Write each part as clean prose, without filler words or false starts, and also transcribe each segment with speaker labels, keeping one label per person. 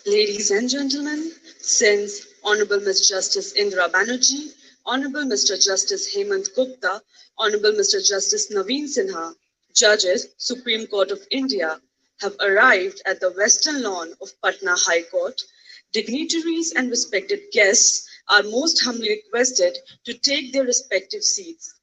Speaker 1: Ladies and gentlemen, since Honorable Ms. Justice Indira Banerjee, Honorable Mr. Justice Hemant Gupta, Honorable Mr. Justice Naveen Sinha, Judges, Supreme Court of India, have arrived at the western lawn of Patna High Court, dignitaries and respected guests are most humbly requested to take their respective seats.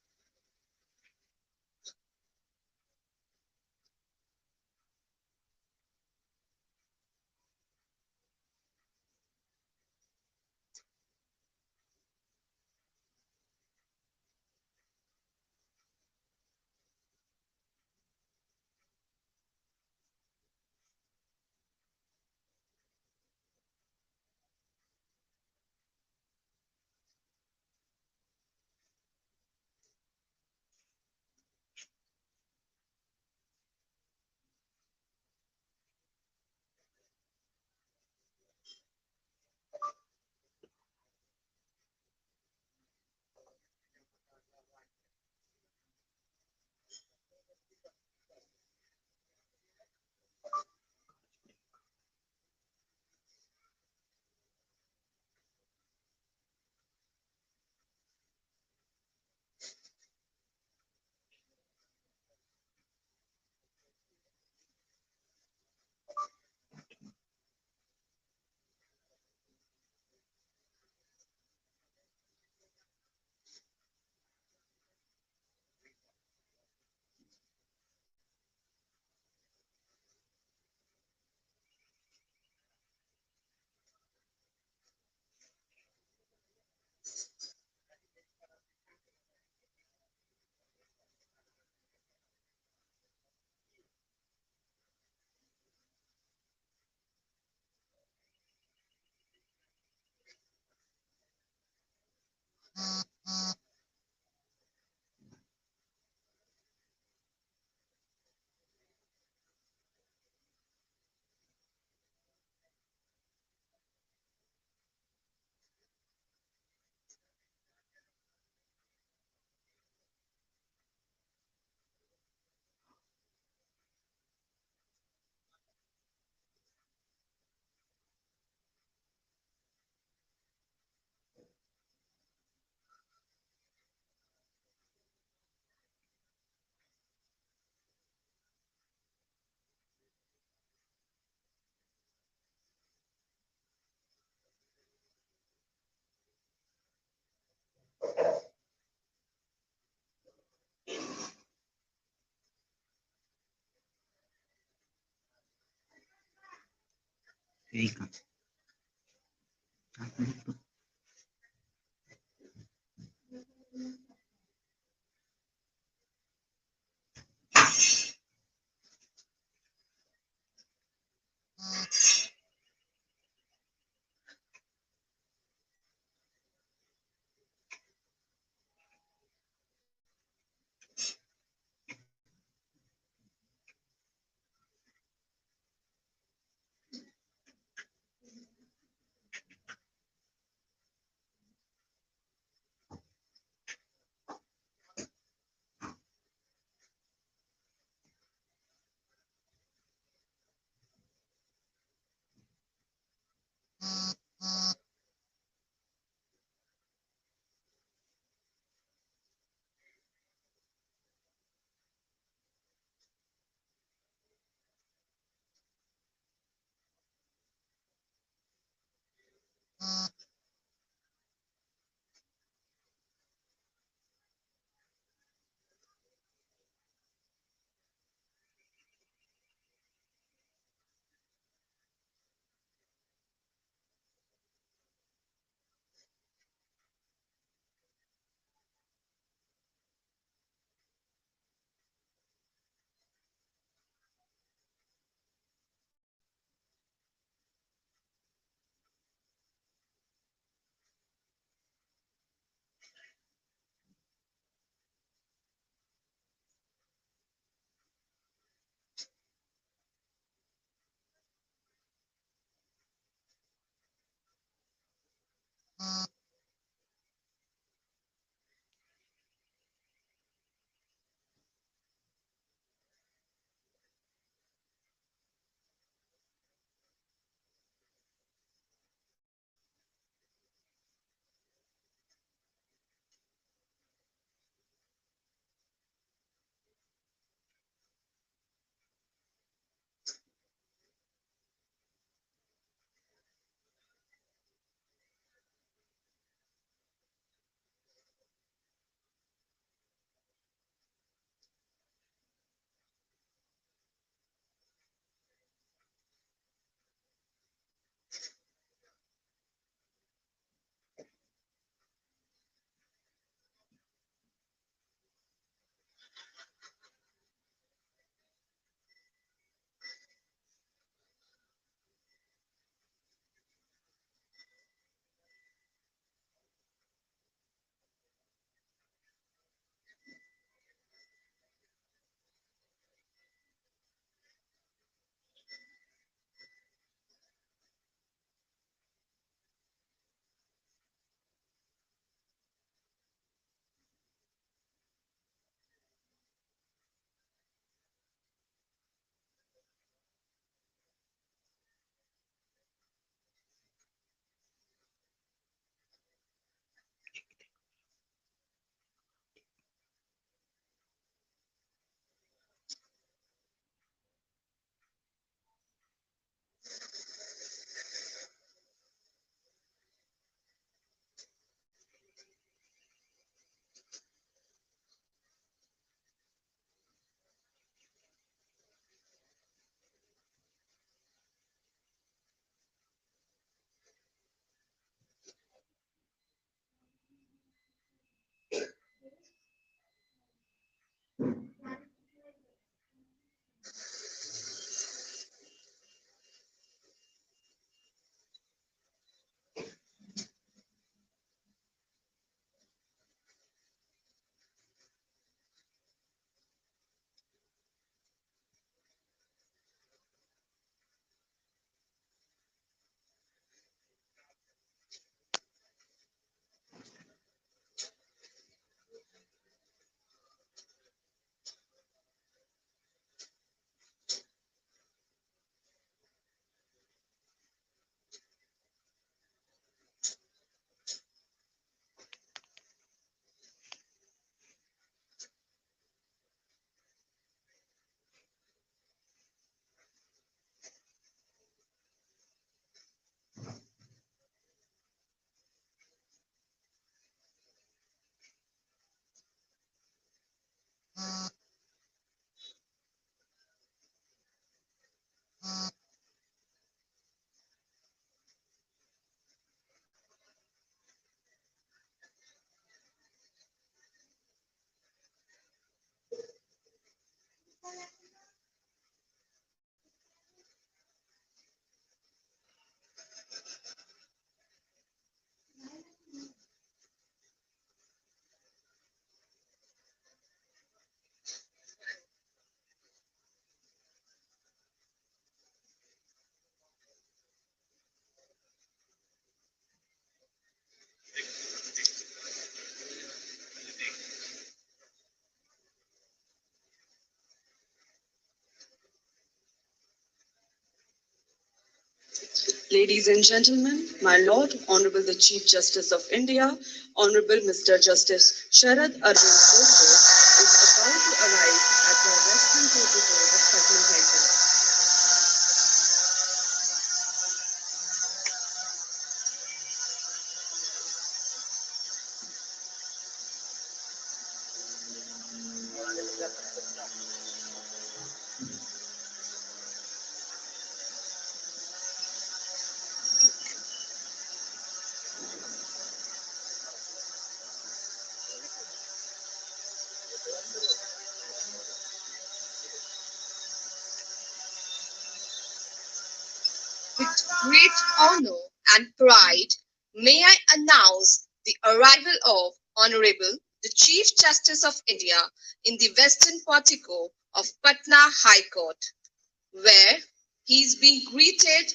Speaker 2: Icon
Speaker 1: Ladies and gentlemen, my Lord, Honorable the Chief Justice of India, Honorable Mr. Justice Sharad Arvind Bose is about to arrive at the Western Portico of Patna High Court.
Speaker 2: With great honor and pride, may I announce the arrival of Honorable the Chief Justice of India in the Western Portico of Patna High Court, where he is being greeted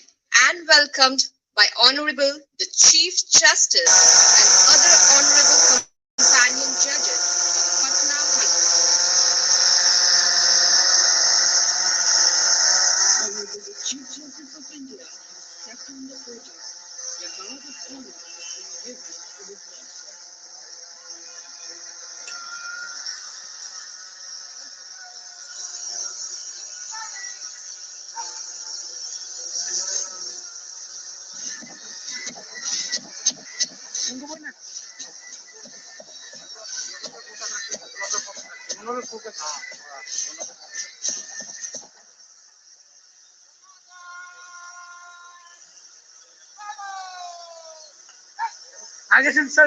Speaker 2: and welcomed by Honorable the Chief Justice and other honorable companion judges of Patna High Court.
Speaker 1: Honorable the Chief Justice of India has stepped on the podium. The guard of honor is being given to his lordship.
Speaker 3: आगे से sir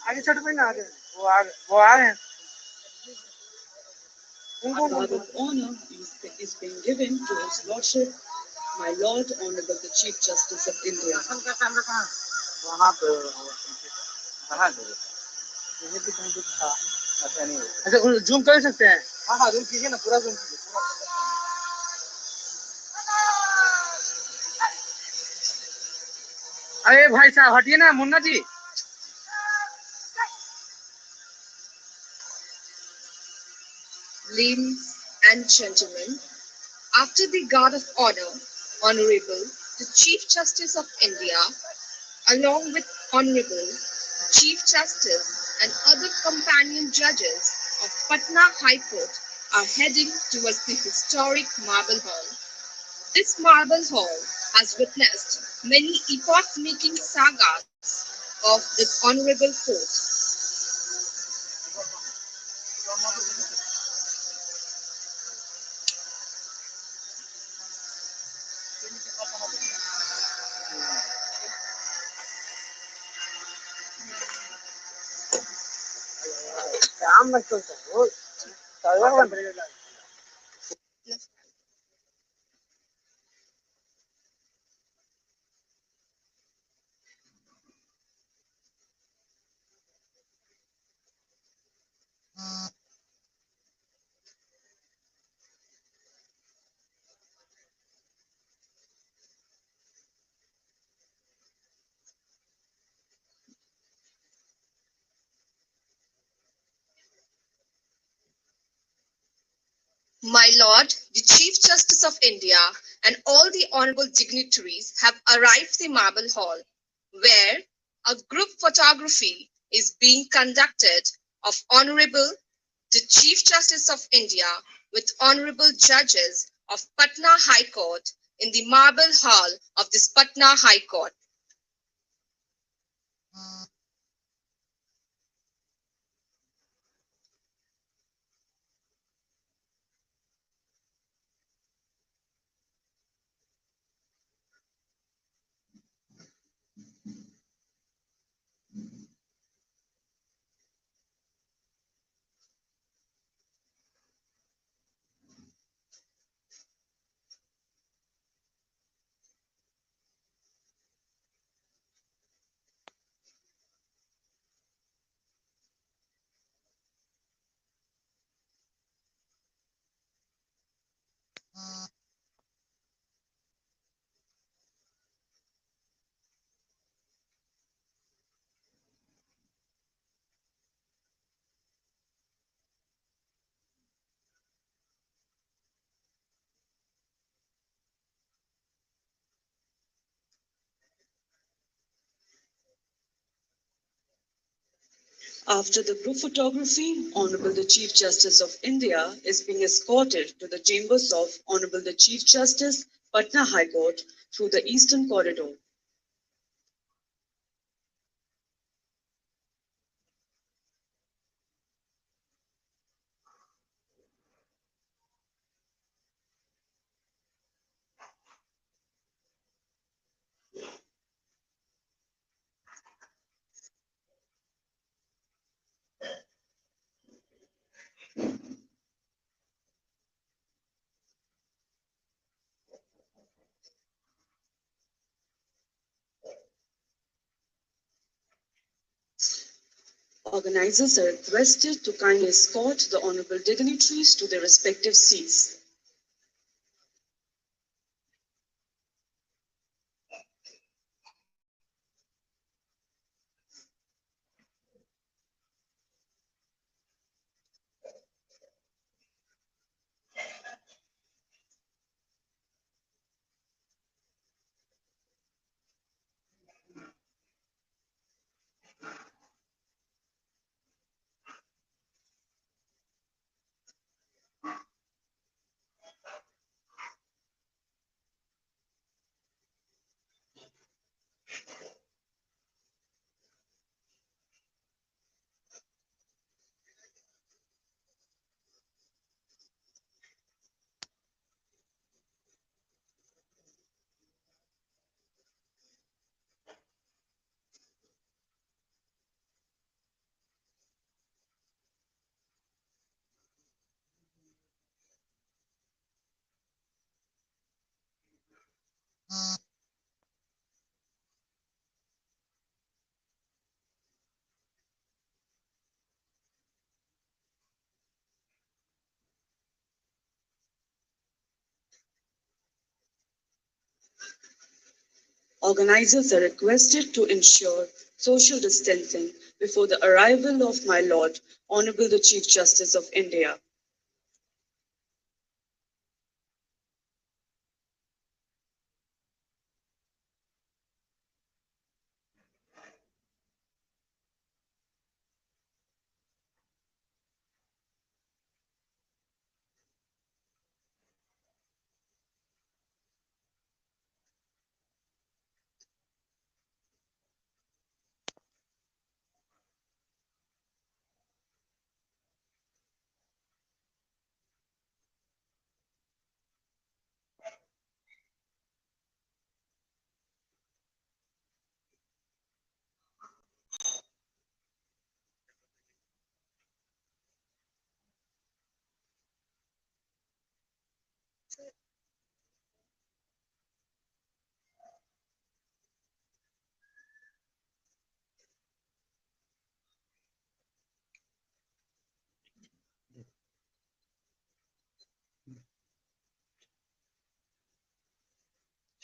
Speaker 3: आगे छोटे पे ना आगे वो आ रहे हैं
Speaker 1: The guard of honor is being given to his lordship, my Lord, Honorable the Chief Justice of India.
Speaker 3: वहाँ पे कहाँ गए ये भी कहीं था ऐसा नहीं अच्छा जूम कर सकते हैं हाँ हाँ जूम कीजिए ना पूरा जूम कीजिए अरे भाई साहब हटिए ना Munna ji
Speaker 2: Ladies and gentlemen, after the guard of honor, Honorable the Chief Justice of India, along with Honorable Chief Justice and other companion judges of Patna High Court are heading towards the historic Marble Hall. This Marble Hall has witnessed many epoch-making sagas of this honorable court.
Speaker 3: काम मत करो वो server बंद रहेगा
Speaker 2: My Lord, the Chief Justice of India and all the honorable dignitaries have arrived at the Marble Hall, where a group photography is being conducted of Honorable the Chief Justice of India with honorable judges of Patna High Court in the Marble Hall of this Patna High Court.
Speaker 1: After the group photography, Honorable the Chief Justice of India is being escorted to the chambers of Honorable the Chief Justice, Patna High Court through the Eastern Corridor. Organizers are requested to kindly escort the honorable dignitaries to their respective seats. Organizers are requested to ensure social distancing before the arrival of my Lord, Honorable the Chief Justice of India.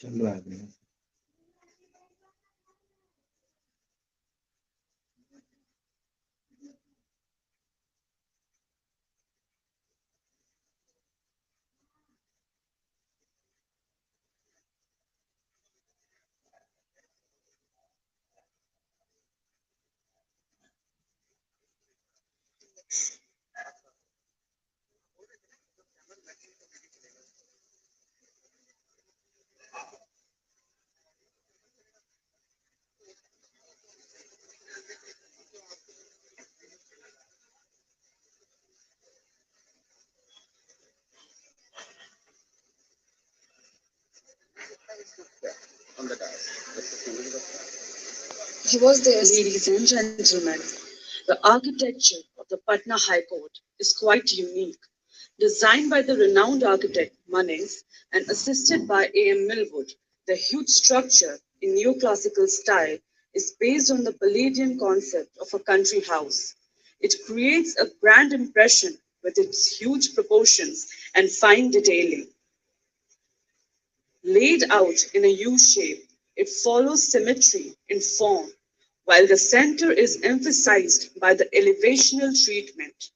Speaker 3: चल रहा है on the dais.
Speaker 2: He was there.
Speaker 1: Ladies and gentlemen, the architecture of the Patna High Court is quite unique. Designed by the renowned architect Manes and assisted by A.M. Millwood, the huge structure in neoclassical style is based on the Palladian concept of a country house. It creates a grand impression with its huge proportions and fine detailing. Laid out in a U shape, it follows symmetry in form, while the center is emphasized by the elevational treatment.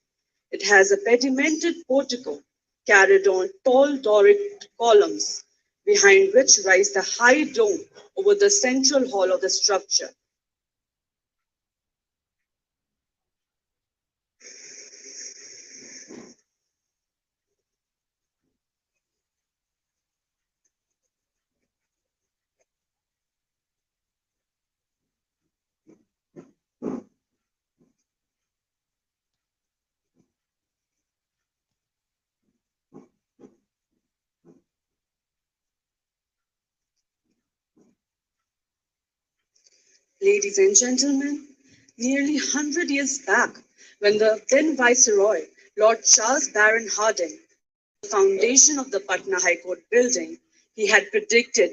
Speaker 1: It has a pedimented portico carried on tall Doric columns, behind which rise the high dome over the central hall of the structure. Ladies and gentlemen, nearly 100 years back, when the then Viceroy, Lord Charles Baron Harding, laid the foundation of the Patna High Court building, he had predicted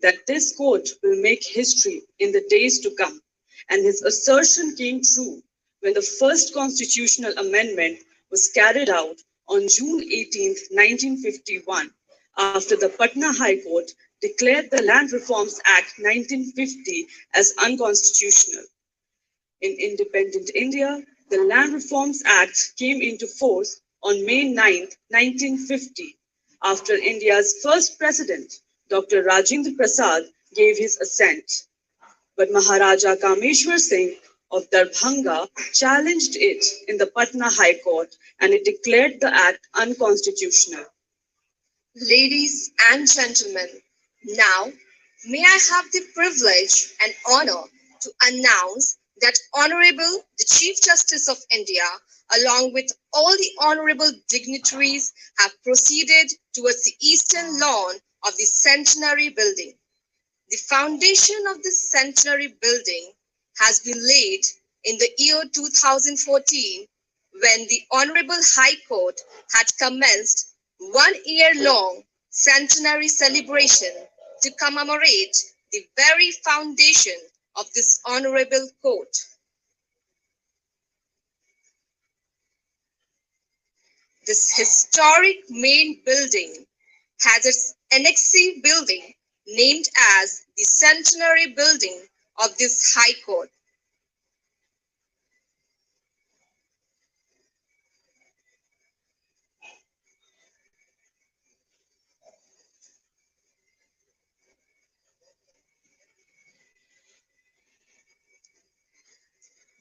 Speaker 1: that this court will make history in the days to come. And his assertion came true when the first constitutional amendment was carried out on June 18, 1951, after the Patna High Court declared the Land Reforms Act 1950 as unconstitutional. In independent India, the Land Reforms Act came into force on May 9, 1950, after India's first president, Dr. Rajendra Prasad, gave his assent. But Maharaja Kameshwar Singh of Darbhanga challenged it in the Patna High Court and it declared the act unconstitutional.
Speaker 2: Ladies and gentlemen, now may I have the privilege and honor to announce that Honorable the Chief Justice of India, along with all the honorable dignitaries, have proceeded towards the eastern lawn of the Centenary Building. The foundation of the Centenary Building has been laid in the year 2014 when the Honorable High Court had commenced 1 year-long centenary celebration to commemorate the very foundation of this honorable court. This historic main building has its annexe building named as the Centenary Building of this High Court.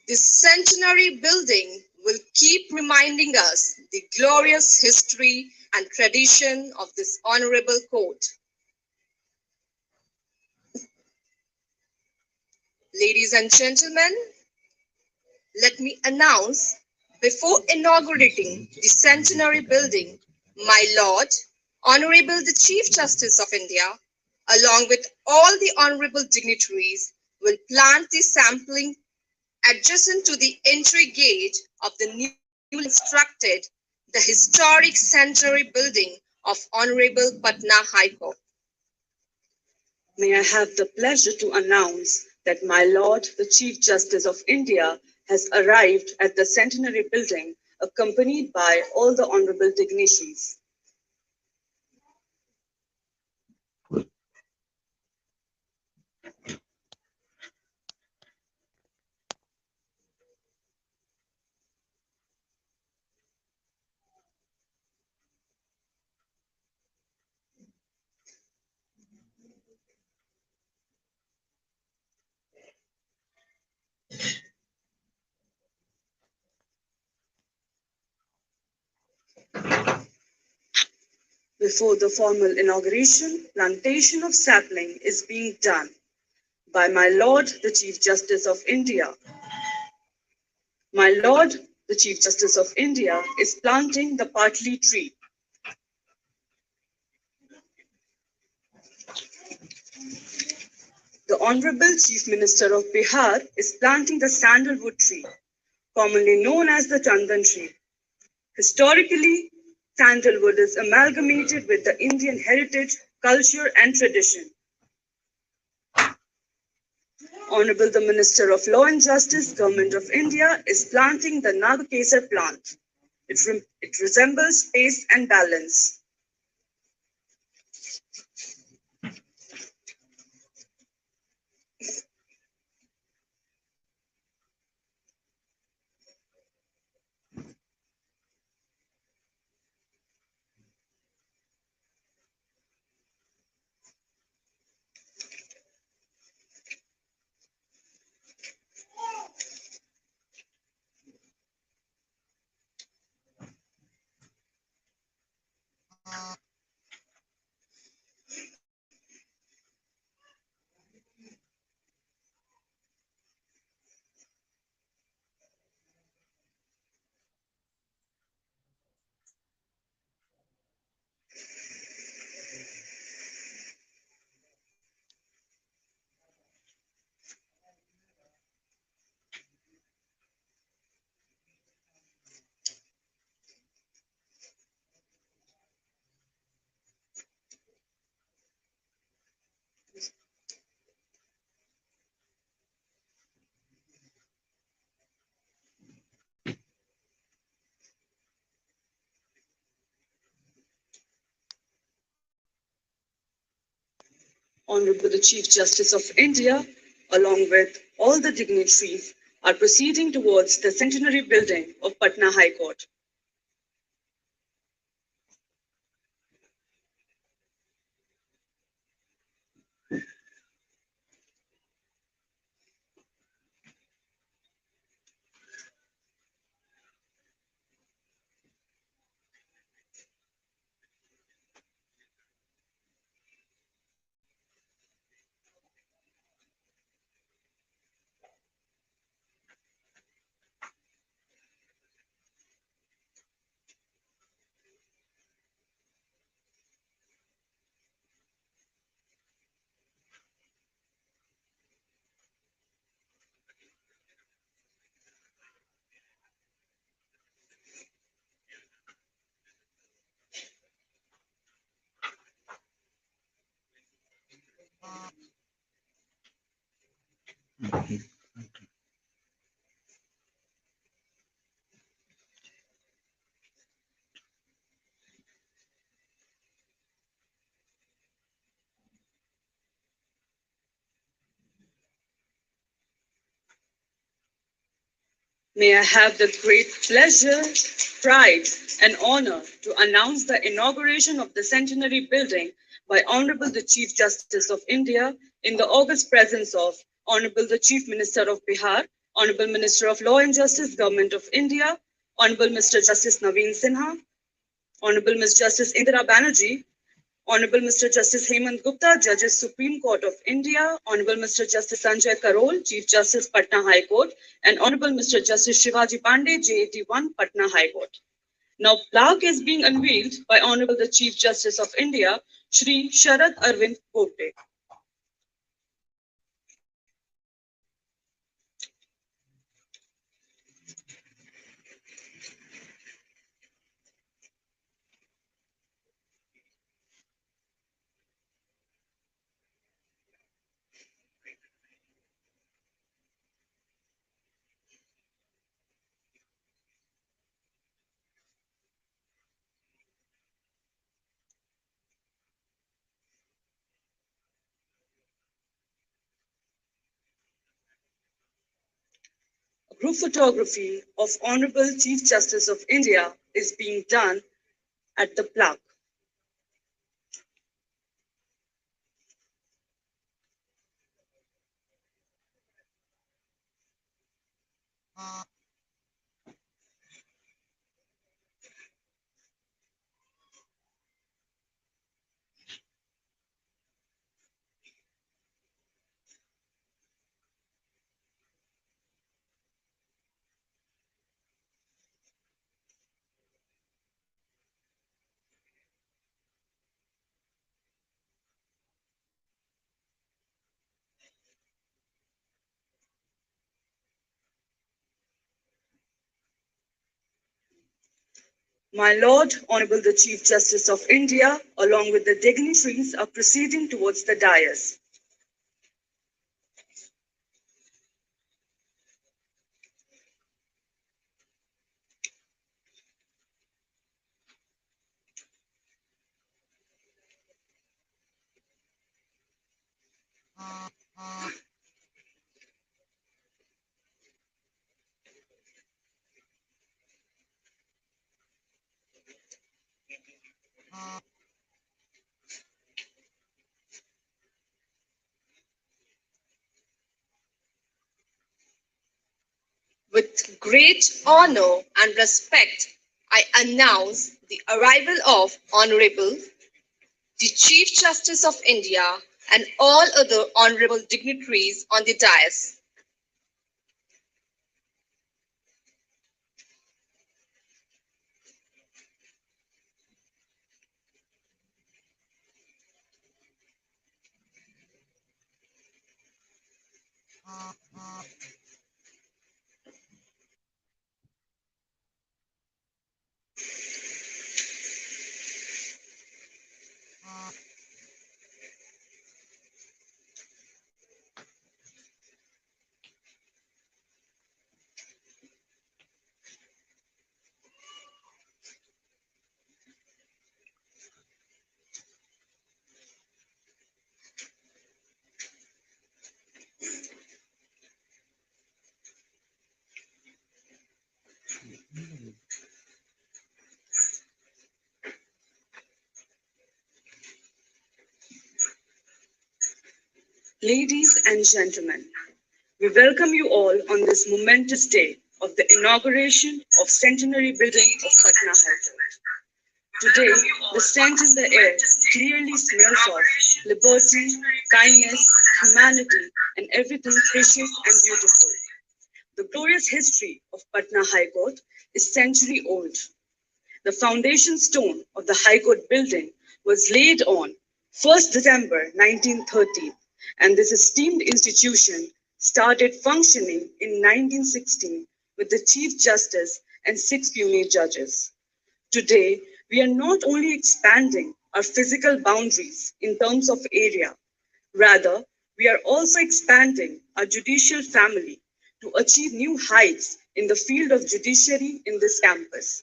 Speaker 2: This Centenary Building will keep reminding us the glorious history and tradition of this honorable court. Ladies and gentlemen, let me announce, before inaugurating the Centenary Building, my Lord, Honorable the Chief Justice of India, along with all the honorable dignitaries, will plant the sapling adjacent to the entry gate of the newly constructed, the historic Centenary Building of Honorable Patna High Court.
Speaker 1: May I have the pleasure to announce that my Lord, the Chief Justice of India, has arrived at the Centenary Building, accompanied by all the honorable dignitaries. Before the formal inauguration, plantation of sapling is being done by my Lord, the Chief Justice of India. My Lord, the Chief Justice of India, is planting the partley tree. The Honorable Chief Minister of Bihar is planting the sandalwood tree, commonly known as the Chandan tree. Historically, sandalwood is amalgamated with the Indian heritage, culture, and tradition. Honorable the Minister of Law and Justice, Government of India, is planting the Nagakesar plant. It resembles pace and balance. Honorable the Chief Justice of India, along with all the dignitaries, are proceeding towards the centenary building of Patna High Court. May I have the great pleasure, pride, and honor to announce the inauguration of the centenary building by Honorable the Chief Justice of India in the august presence of Honorable the Chief Minister of Bihar, Honorable Minister of Law and Justice, Government of India, Honorable Mr. Justice Naveen Sinha, Honorable Ms. Justice Indira Banerjee, Honorable Mr. Justice Hemant Gupta, Judges Supreme Court of India, Honorable Mr. Justice Sanjay Karol, Chief Justice Patna High Court, and Honorable Mr. Justice Shivaji Pandey, JAT1, Patna High Court. Now, plaque is being unveiled by Honorable the Chief Justice of India, Shri Sharad Arvind Bobde. Group photography of Honorable Chief Justice of India is being done at the plaque. My Lord, Honorable the Chief Justice of India, along with the dignitaries, are proceeding towards the dais.
Speaker 2: With great honor and respect, I announce the arrival of Honorable the Chief Justice of India and all other honorable dignitaries on the dais.
Speaker 1: Ladies and gentlemen, we welcome you all on this momentous day of the inauguration of centenary building of Patna High Court. Today, the scent in the air clearly smells of liberty, kindness, humanity, and everything precious and beautiful. The glorious history of Patna High Court is century old. The foundation stone of the High Court building was laid on 1st December 1930, and this esteemed institution started functioning in 1916 with the Chief Justice and 6 puny judges. Today, we are not only expanding our physical boundaries in terms of area, rather, we are also expanding our judicial family to achieve new heights in the field of judiciary in this campus.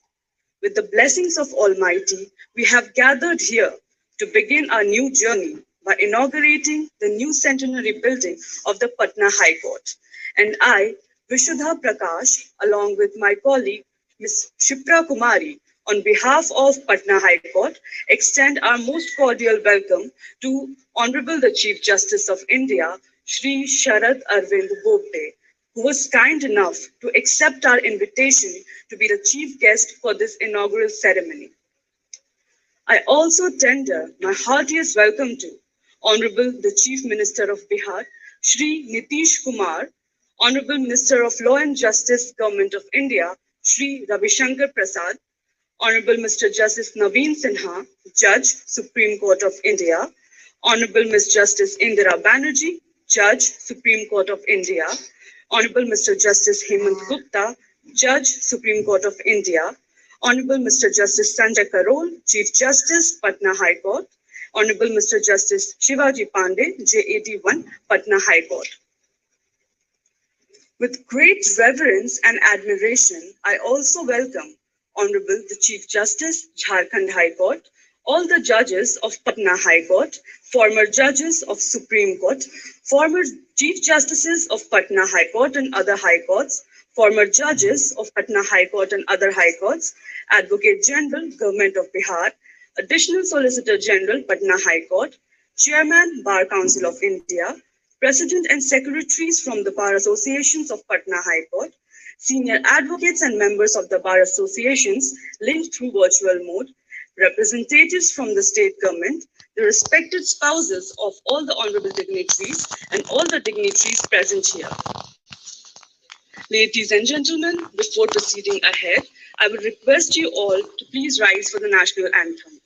Speaker 1: With the blessings of Almighty, we have gathered here to begin our new journey by inaugurating the new centenary building of the Patna High Court. And I, Vishudha Prakash, along with my colleague Ms. Shipra Kumari, on behalf of Patna High Court, extend our most cordial welcome to Honorable the Chief Justice of India, Shri Sharad Arvind Bobde, who was kind enough to accept our invitation to be the chief guest for this inaugural ceremony. I also tender my heartiest welcome to Honorable the Chief Minister of Bihar, Shri Nitish Kumar, Honorable Minister of Law and Justice, Government of India, Shri Ravi Shankar Prasad, Honorable Mr. Justice Naveen Sinha, Judge, Supreme Court of India, Honorable Ms. Justice Indira Banerjee, Judge, Supreme Court of India, Honorable Mr. Justice Hemant Gupta, Judge, Supreme Court of India, Honorable Mr. Justice Sanjay Karol, Chief Justice, Patna High Court, Honorable Mr. Justice Shivaji Pandey, JAD1, Patna High Court. With great reverence and admiration, I also welcome Honorable the Chief Justice, Jharkhand High Court, all the judges of Patna High Court, former judges of Supreme Court, former Chief Justices of Patna High Court and other high courts, former judges of Patna High Court and other high courts, Advocate General, Government of Bihar, Additional Solicitor General, Patna High Court, Chairman, Bar Council of India, President and Secretaries from the Bar Associations of Patna High Court, senior advocates and members of the Bar Associations linked through virtual mode, representatives from the state government, the respected spouses of all the honorable dignitaries, and all the dignitaries present here. Ladies and gentlemen, before proceeding ahead, I would request you all to please rise for the national anthem.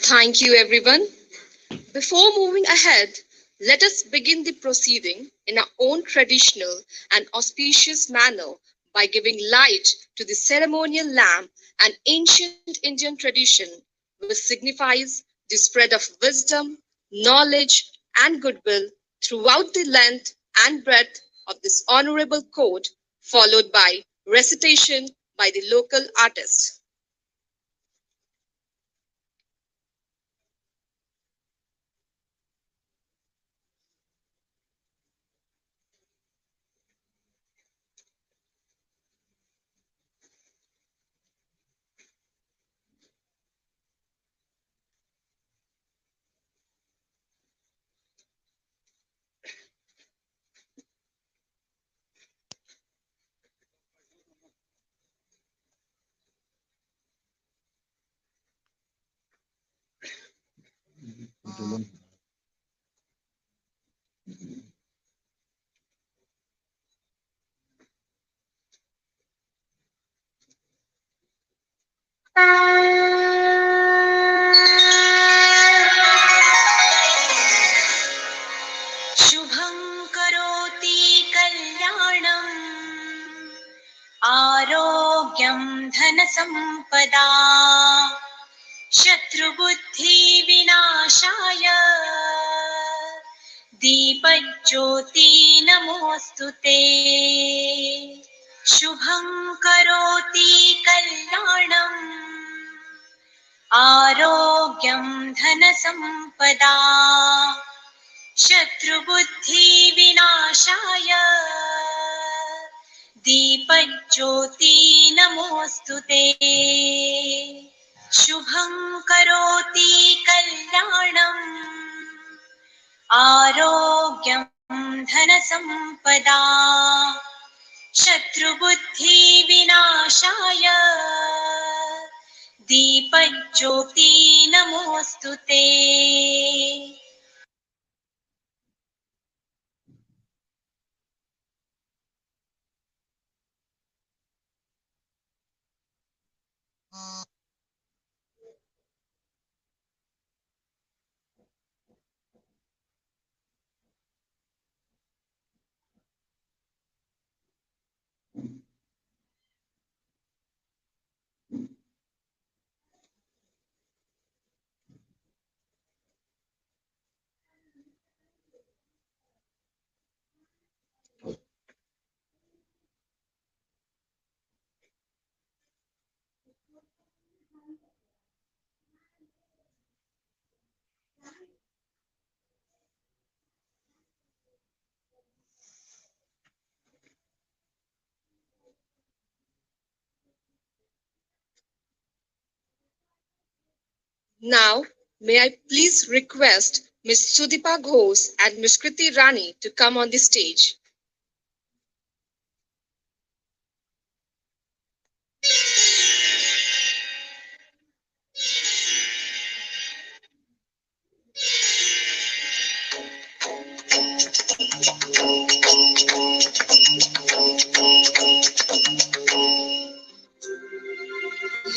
Speaker 2: Thank you, everyone. Before moving ahead, let us begin the proceeding in our own traditional and auspicious manner by giving light to the ceremonial lamp, an ancient Indian tradition which signifies the spread of wisdom, knowledge, and goodwill throughout the length and breadth of this honorable court, followed by recitation by the local artist.
Speaker 4: शुभं करोति कल्याणम् आरोग्यं धनसम्पदा शत्रुबुद्धिविनाशाय दीपज्योति नमोऽस्तु ते। शुभं करोति कल्याणम् आरोग्यं धनसम्पदा शत्रुबुद्धिविनाशाय दीपज्योति नमोऽस्तु ते। शुभं करोति कल्याणम् आरोग्यं धनसम्पदा शत्रुबुद्धिविनाशाय दीपज्योति नमोऽस्तु ते।
Speaker 2: Now, may I please request Ms. Sudipa Ghosh and Ms. Kriti Rani to come on the stage.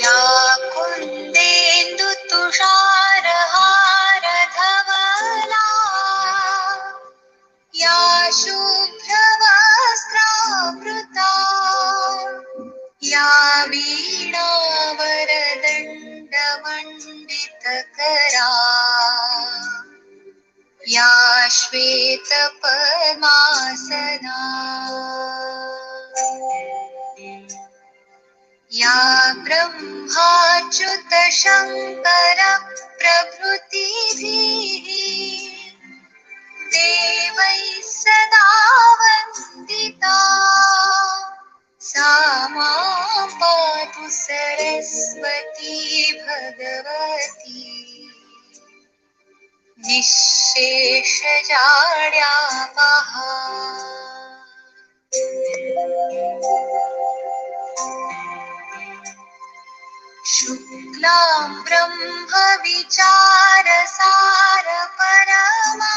Speaker 4: या कुन्देन्दु तुषारहारधवला या शुभ्रवस्त्रावृता या वीणावरदण्डमण्डितकरा या श्वेतपद्मासना या ब्रह्माच्युतशङ्कर प्रभृतिभिः देवैः सदा वन्दिता सा मां पातु सरस्वती भगवती निःशेषजाड्यापहा। शुक्लां ब्रह्मविचारसार परमा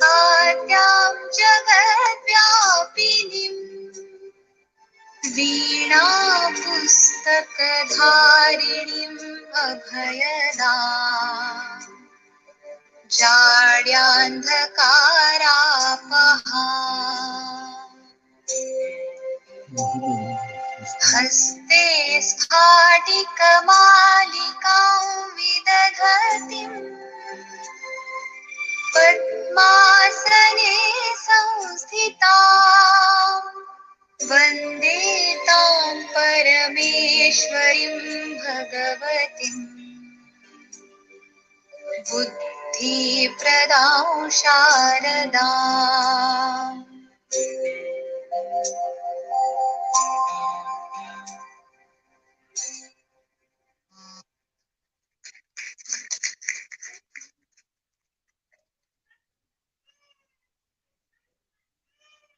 Speaker 4: आद्यां जगद्व्यापिनीं वीणा पुस्तकधारिणीम् अभयदा जाड्यान्धकारापहा। हस्ते स्फाटिकमालिकां विदधतीं पद्मासने संस्थितां वन्दे तां परमेश्वरीं भगवतीं बुद्धिप्रदां शारदाम्।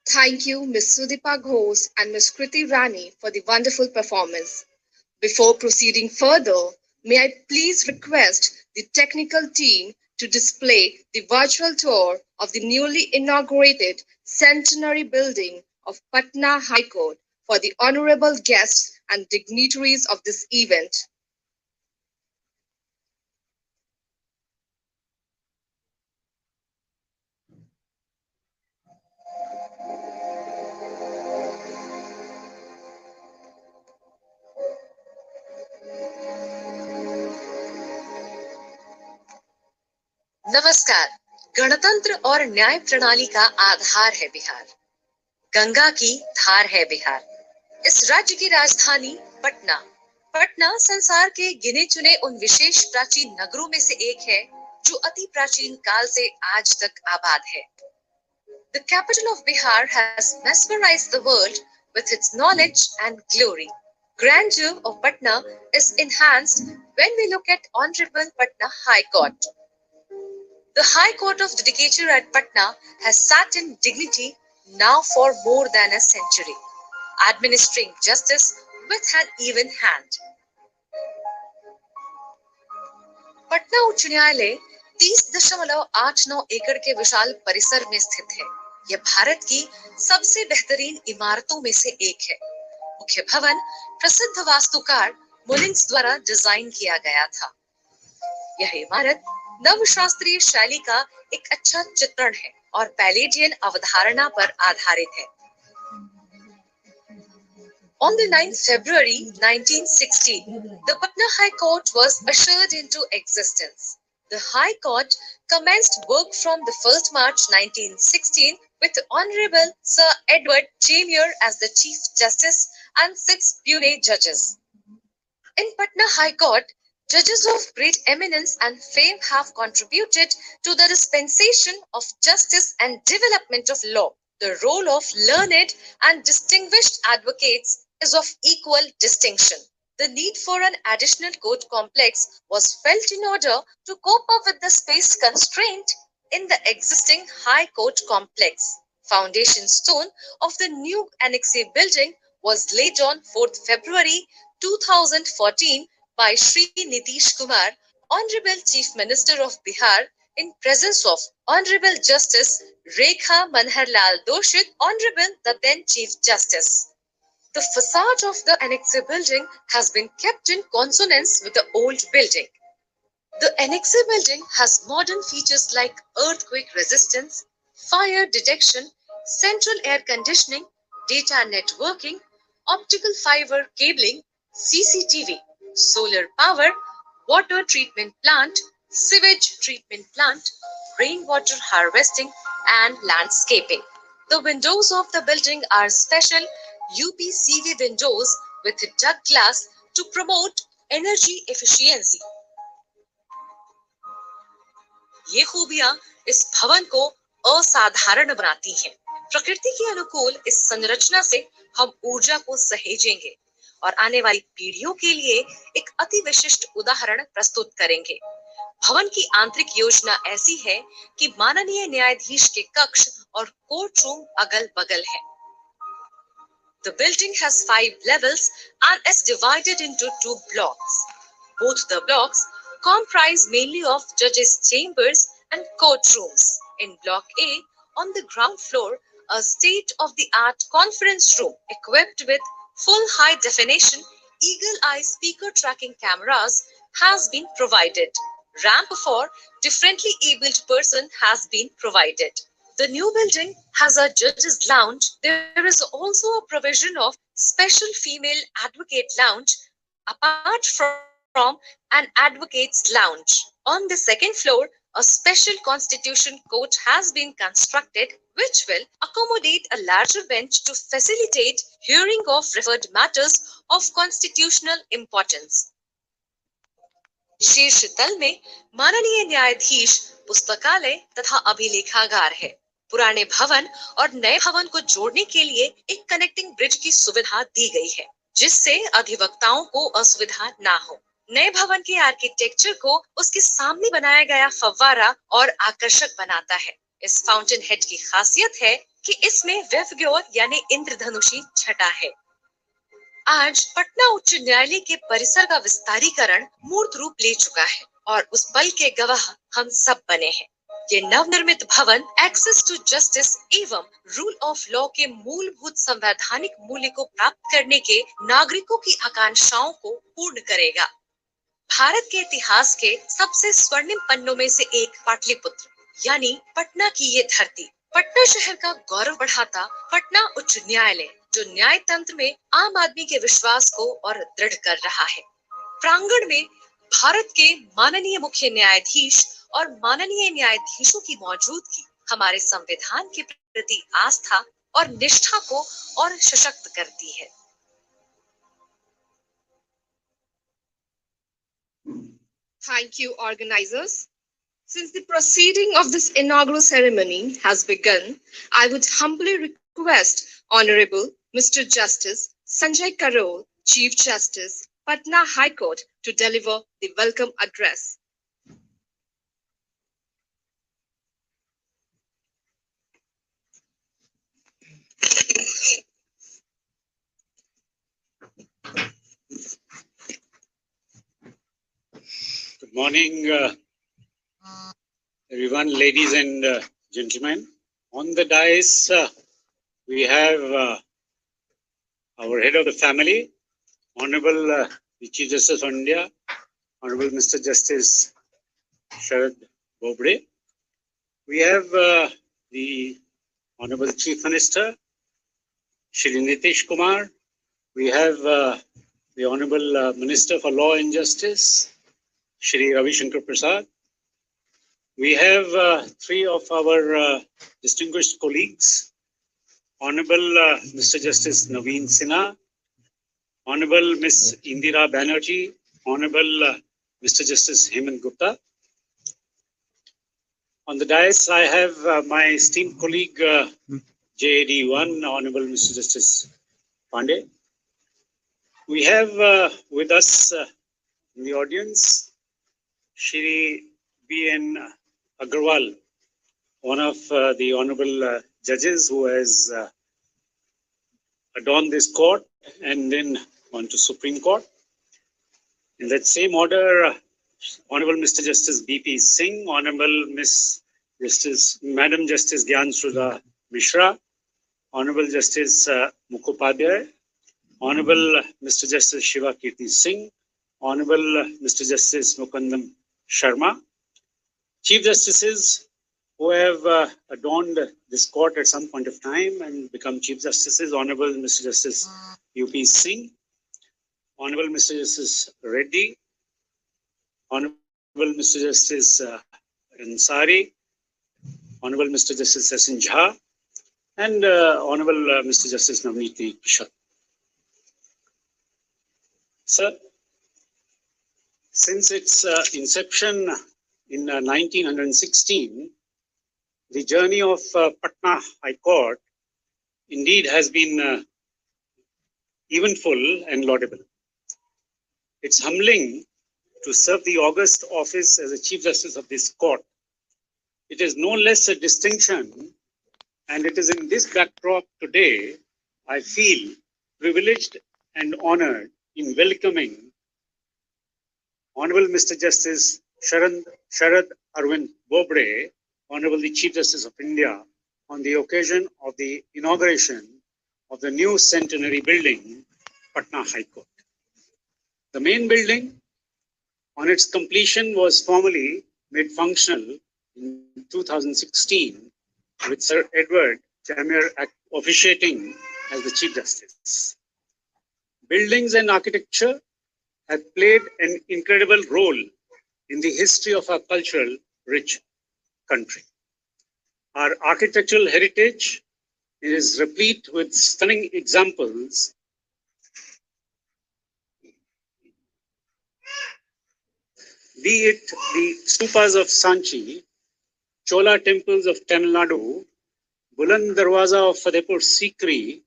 Speaker 2: Thank you, Ms. Sudipa Ghosh and Ms. Kriti Rani for the wonderful performance. Before proceeding further, may I please request the technical team to display the virtual tour of the newly inaugurated centenary building of Patna High Court for the honorable guests and dignitaries of this event.
Speaker 5: नमस्कार। गणतंत्र और न्याय प्रणाली का आधार है बिहार, गंगा की धार है बिहार। इस राज्य की राजधानी पटना पटना संसार के गिने चुने उन विशेष प्राचीन नगरों में से एक है जो अति प्राचीन काल से आज तक आबाद है। The capital of Bihar has mesmerized the world with its knowledge and glory. Grandeur of Patna is enhanced when we look at Honorable Patna High Court. The High Court of Judicature at Patna has sat in dignity now for more than a century, administering justice with an even hand. Patna उच्च न्यायालय 30.89 एकड़ के विशाल परिसर में स्थित है। यह भारत की सबसे बेहतरीन इमारतों में से एक है। मुख्य भवन प्रसिद्ध वास्तुकार मुलिंस द्वारा डिजाइन किया गया था। यह इमारत नवशास्त्रीय शैली का एक अच्छा चित्रण है और पैलेडियन अवधारणा पर आधारित है। On the 9th February 1916, the Patna High Court was ushered into existence. The High Court commenced work from the 1st March 1916 with Honorable Sir Edward Chenier as the Chief Justice and 6 puisne judges. In Patna High Court, judges of great eminence and fame have contributed to the dispensation of justice and development of law. The role of learned and distinguished advocates is of equal distinction. The need for an additional court complex was felt in order to cope up with the space constraint in the existing High Court complex. Foundation stone of the new Annexe building was laid on 4th February 2014 by Shri Nitish Kumar, Honorable Chief Minister of Bihar, in presence of Honorable Justice Rekha Manharlal Doshit, Honorable the then Chief Justice. The facade of the Annexe building has been kept in consonance with the old building. The Annexe building has modern features like earthquake resistance, fire detection, central air conditioning, data networking, optical fiber cabling, CCTV, solar power, water treatment plant, sewage treatment plant, rainwater harvesting, and landscaping. The windows of the building are special UPCV windows with duck glass to promote energy efficiency. ये खूबियां इस भवन को असाधारण बनाती हैं। प्रकृति के अनुकूल इस संरचना से हम ऊर्जा को सहेजेंगे और आने वाली पीढ़ियों के लिए एक अति विशिष्ट उदाहरण प्रस्तुत करेंगे। भवन की आंतरिक योजना ऐसी है कि माननीय न्यायाधीश के कक्ष और कोर्ट रूम अगल-बगल है। The building has 5 levels and is divided into 2 blocks. Both the blocks comprise mainly of judges' chambers and courtrooms. In Block A, on the ground floor, a state-of-the-art conference room equipped with full high-definition eagle-eye speaker tracking cameras has been provided. Ramp for differently abled person has been provided. The new building has a judge's lounge. There is also a provision of special female advocate lounge apart from an advocate's lounge. On the second floor, a special constitution court has been constructed which will accommodate a larger bench to facilitate hearing of referred matters of constitutional importance. शीर्ष तल में माननीय न्यायाधीश पुस्तकालय तथा अभिलेखागार है। पुराने भवन और नए भवन को जोड़ने के लिए एक कनेक्टिंग ब्रिज की सुविधा दी गई है, जिससे अधिवक्ताओं को असुविधा ना हो। नए भवन के आर्किटेक्चर को उसके सामने बनाया गया फव्वारा और आकर्षक बनाता है। इस फाउंटेन हेड की खासियत है कि इसमें वेवग्योर यानी इंद्रधनुषी छटा है। आज पटना उच्च न्यायालय के परिसर का विस्तारीकरण मूर्त रूप ले चुका है। और उस पल के गवाह हम सब बने हैं। ये नवनिर्मित भवन एक्सेस टू जस्टिस एवं रूल ऑफ लॉ के मूलभूत संवैधानिक मूल्य को प्राप्त करने के नागरिकों की आकांक्षाओं को पूर्ण करेगा। भारत के इतिहास के सबसे स्वर्णिम पन्नों में से एक पाटलिपुत्र यानी पटना की ये धरती, पटना शहर का गौरव बढ़ाता पटना उच्च न्यायालय, जो न्याय तंत्र में आम आदमी के विश्वास को और दृढ़ कर रहा है। प्रांगण में भारत के माननीय मुख्य न्यायाधीश और माननीय न्यायाधीशों की मौजूदगी हमारे संविधान के प्रति आस्था और निष्ठा को और सशक्त करती है।
Speaker 2: Thank you, organizers. Since the proceeding of this inaugural ceremony has begun, I would humbly request Honorable Mr. Justice Sanjay Karol, Chief Justice, Patna High Court, to deliver the welcome address.
Speaker 6: Good morning, everyone, ladies and gentlemen. On the dais, we have our head of the family, Honorable the Chief Justice of India, Honorable Mr. Justice Sharad Bobde. We have the Honorable Chief Minister, Shri Nitish Kumar. We have the Honorable Minister for Law and Justice, Shri Ravi Shankar Prasad. We have three of our distinguished colleagues, Honorable Mr. Justice Naveen Sinha, Honorable Ms. Indira Banerjee, Honorable Mr. Justice Hemant Gupta. On the dais, I have my esteemed colleague, JAD1, Honorable Mr. Justice Pandey. We have with us in the audience, Shri B.N. Agarwal, one of the honorable judges who has adorned this court and then gone to Supreme Court. In that same order, Honorable Mr. Justice B.P. Singh, Honorable Madam Justice Gyan Sudha Mishra, Honorable Justice Mukhopadhyay, Honorable Mr. Justice Shiva Kirti Singh, Honorable Mr. Justice Mukundam Sharma, Chief Justices who have adorned this court at some point of time and become Chief Justices, Honorable Mr. Justice U.P. Singh, Honorable Mr. Justice Reddy, Honorable Mr. Justice Ansari, Honorable Mr. Justice Sasin Jha, and Honorable Mr. Justice Navneet Kishore. Sir, since its inception in 1916, the journey of Patna High Court indeed has been eventful and laudable. It's humbling to serve the august office as a Chief Justice of this court. It is no less a distinction, and it is in this backdrop today I feel privileged and honored in welcoming Honorable Mr. Justice Sharad Arvind Bobde, Honorable the Chief Justice of India, on the occasion of the inauguration of the new centenary building, Patna High Court. The main building, on its completion, was formally made functional in 2016 with Sir Edward Chamir officiating as the Chief Justice. Buildings and architecture have played an incredible role in the history of our cultural rich country. Our architectural heritage is replete with stunning examples be it the stupas of Sanchi, Chola temples of Tamil Nadu, Buland Darwaza of Fatehpur Sikri,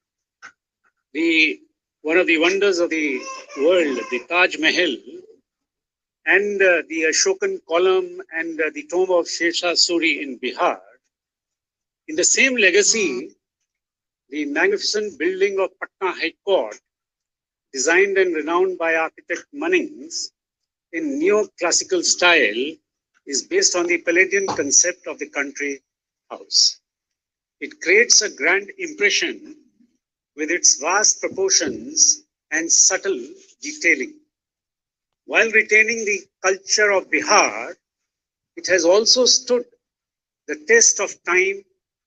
Speaker 6: one of the wonders of the world, the Taj Mahal, and the Ashokan column and the tomb of Shesha Suri in Bihar. In the same legacy, the magnificent building of Patna High Court, designed and renowned by architect Munnings, in neoclassical style is based on the Palladian concept of the country house. It creates a grand impression with its vast proportions and subtle detailing. While retaining the culture of Bihar, it has also stood the test of time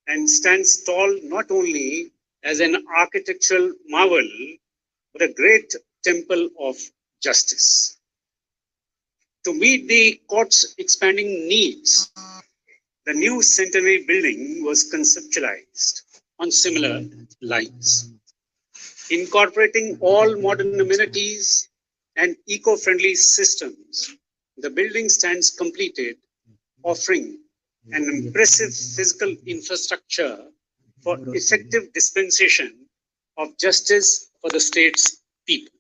Speaker 6: and stands tall not only as an architectural marvel, but a great temple of justice. To meet the court's expanding needs, the new centenary building was conceptualized on similar lines. Incorporating all modern amenities and eco-friendly systems, the building stands completed, offering an impressive physical infrastructure for effective dispensation of justice for the state's people.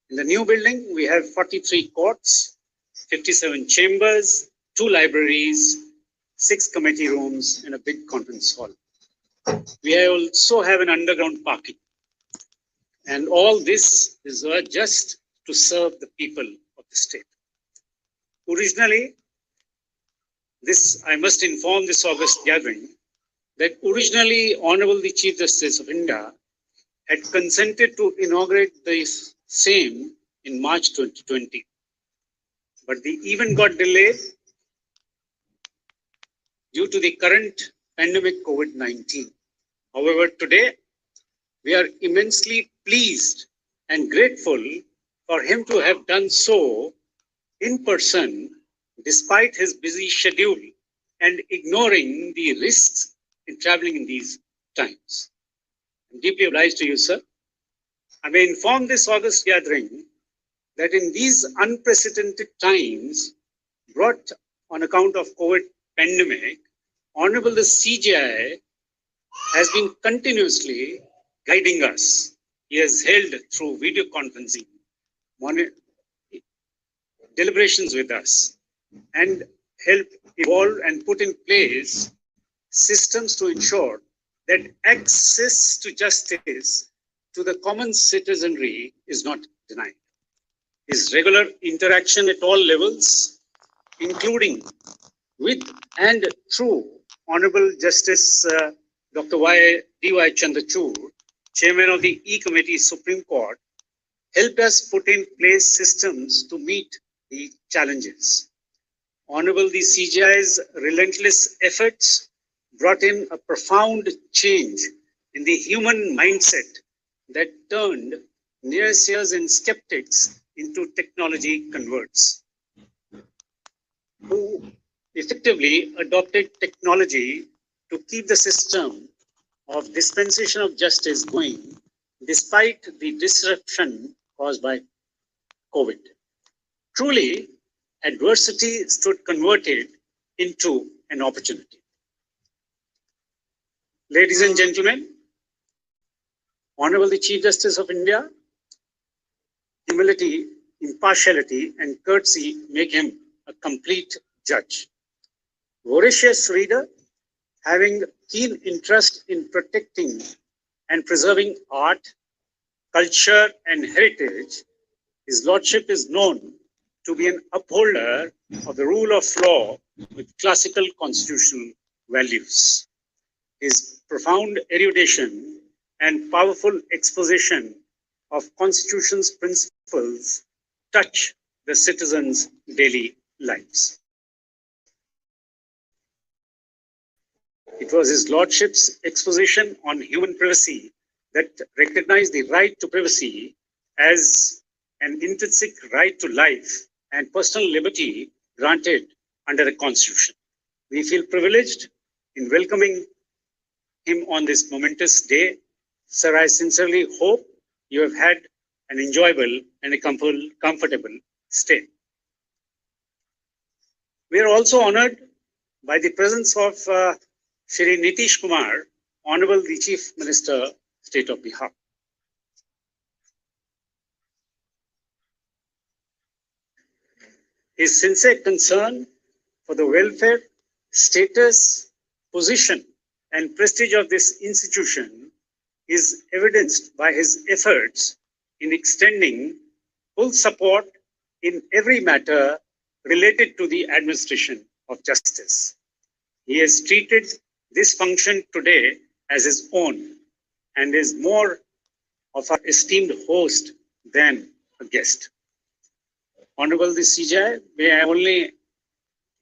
Speaker 6: In the new building, we have 43 courts, 57 chambers, 2 libraries, 6 committee rooms, and a big conference hall. We also have an underground parking. And all this is just to serve the people of the state. Originally, I must inform this August gathering that originally Honorable the Chief Justice of India had consented to inaugurate the same in March 2020. But the event got delayed due to the current pandemic COVID-19. However, today we are immensely pleased and grateful for him to have done so in person despite his busy schedule and ignoring the risks in traveling in these times. I'm deeply obliged to you, sir. I may inform this August gathering that in these unprecedented times brought on account of COVID pandemic, Honorable the CJI has been continuously guiding us. He has held through video conferencing deliberations with us and helped evolve and put in place systems to ensure that access to justice to the common citizenry is not denied. His regular interaction at all levels, including with and through Honorable Justice Dr. D.Y. Chandrachud, Chairman of the E-Committee Supreme Court, helped us put in place systems to meet the challenges. Honorable the CJI's relentless efforts brought in a profound change in the human mindset that turned naysayers and skeptics into technology converts, who effectively adopted technology to keep the system of dispensation of justice going despite the disruption caused by COVID. Truly, adversity stood converted into an opportunity. Ladies and gentlemen, Honorable the Chief Justice of India, humility, impartiality, and courtesy make him a complete judge. Voracious reader, having keen interest in protecting and preserving art, culture, and heritage, His Lordship is known to be an upholder of the rule of law with classical constitutional values. His profound erudition and powerful exposition of Constitution's principles touch the citizens' daily lives. It was His Lordship's exposition on human privacy that recognized the right to privacy as an intrinsic right to life and personal liberty granted under the Constitution. We feel privileged in welcoming him on this momentous day. Sir, I sincerely hope you have had an enjoyable and a comfortable stay. We are also honored by the presence of Shri Nitish Kumar, Honorable the Chief Minister, State of Bihar. His sincere concern for the welfare, status, position, and prestige of this institution is evidenced by his efforts in extending full support in every matter related to the administration of justice. He has treated this function today as his own and is more of our esteemed host than a guest. Honorable the CJI, may I only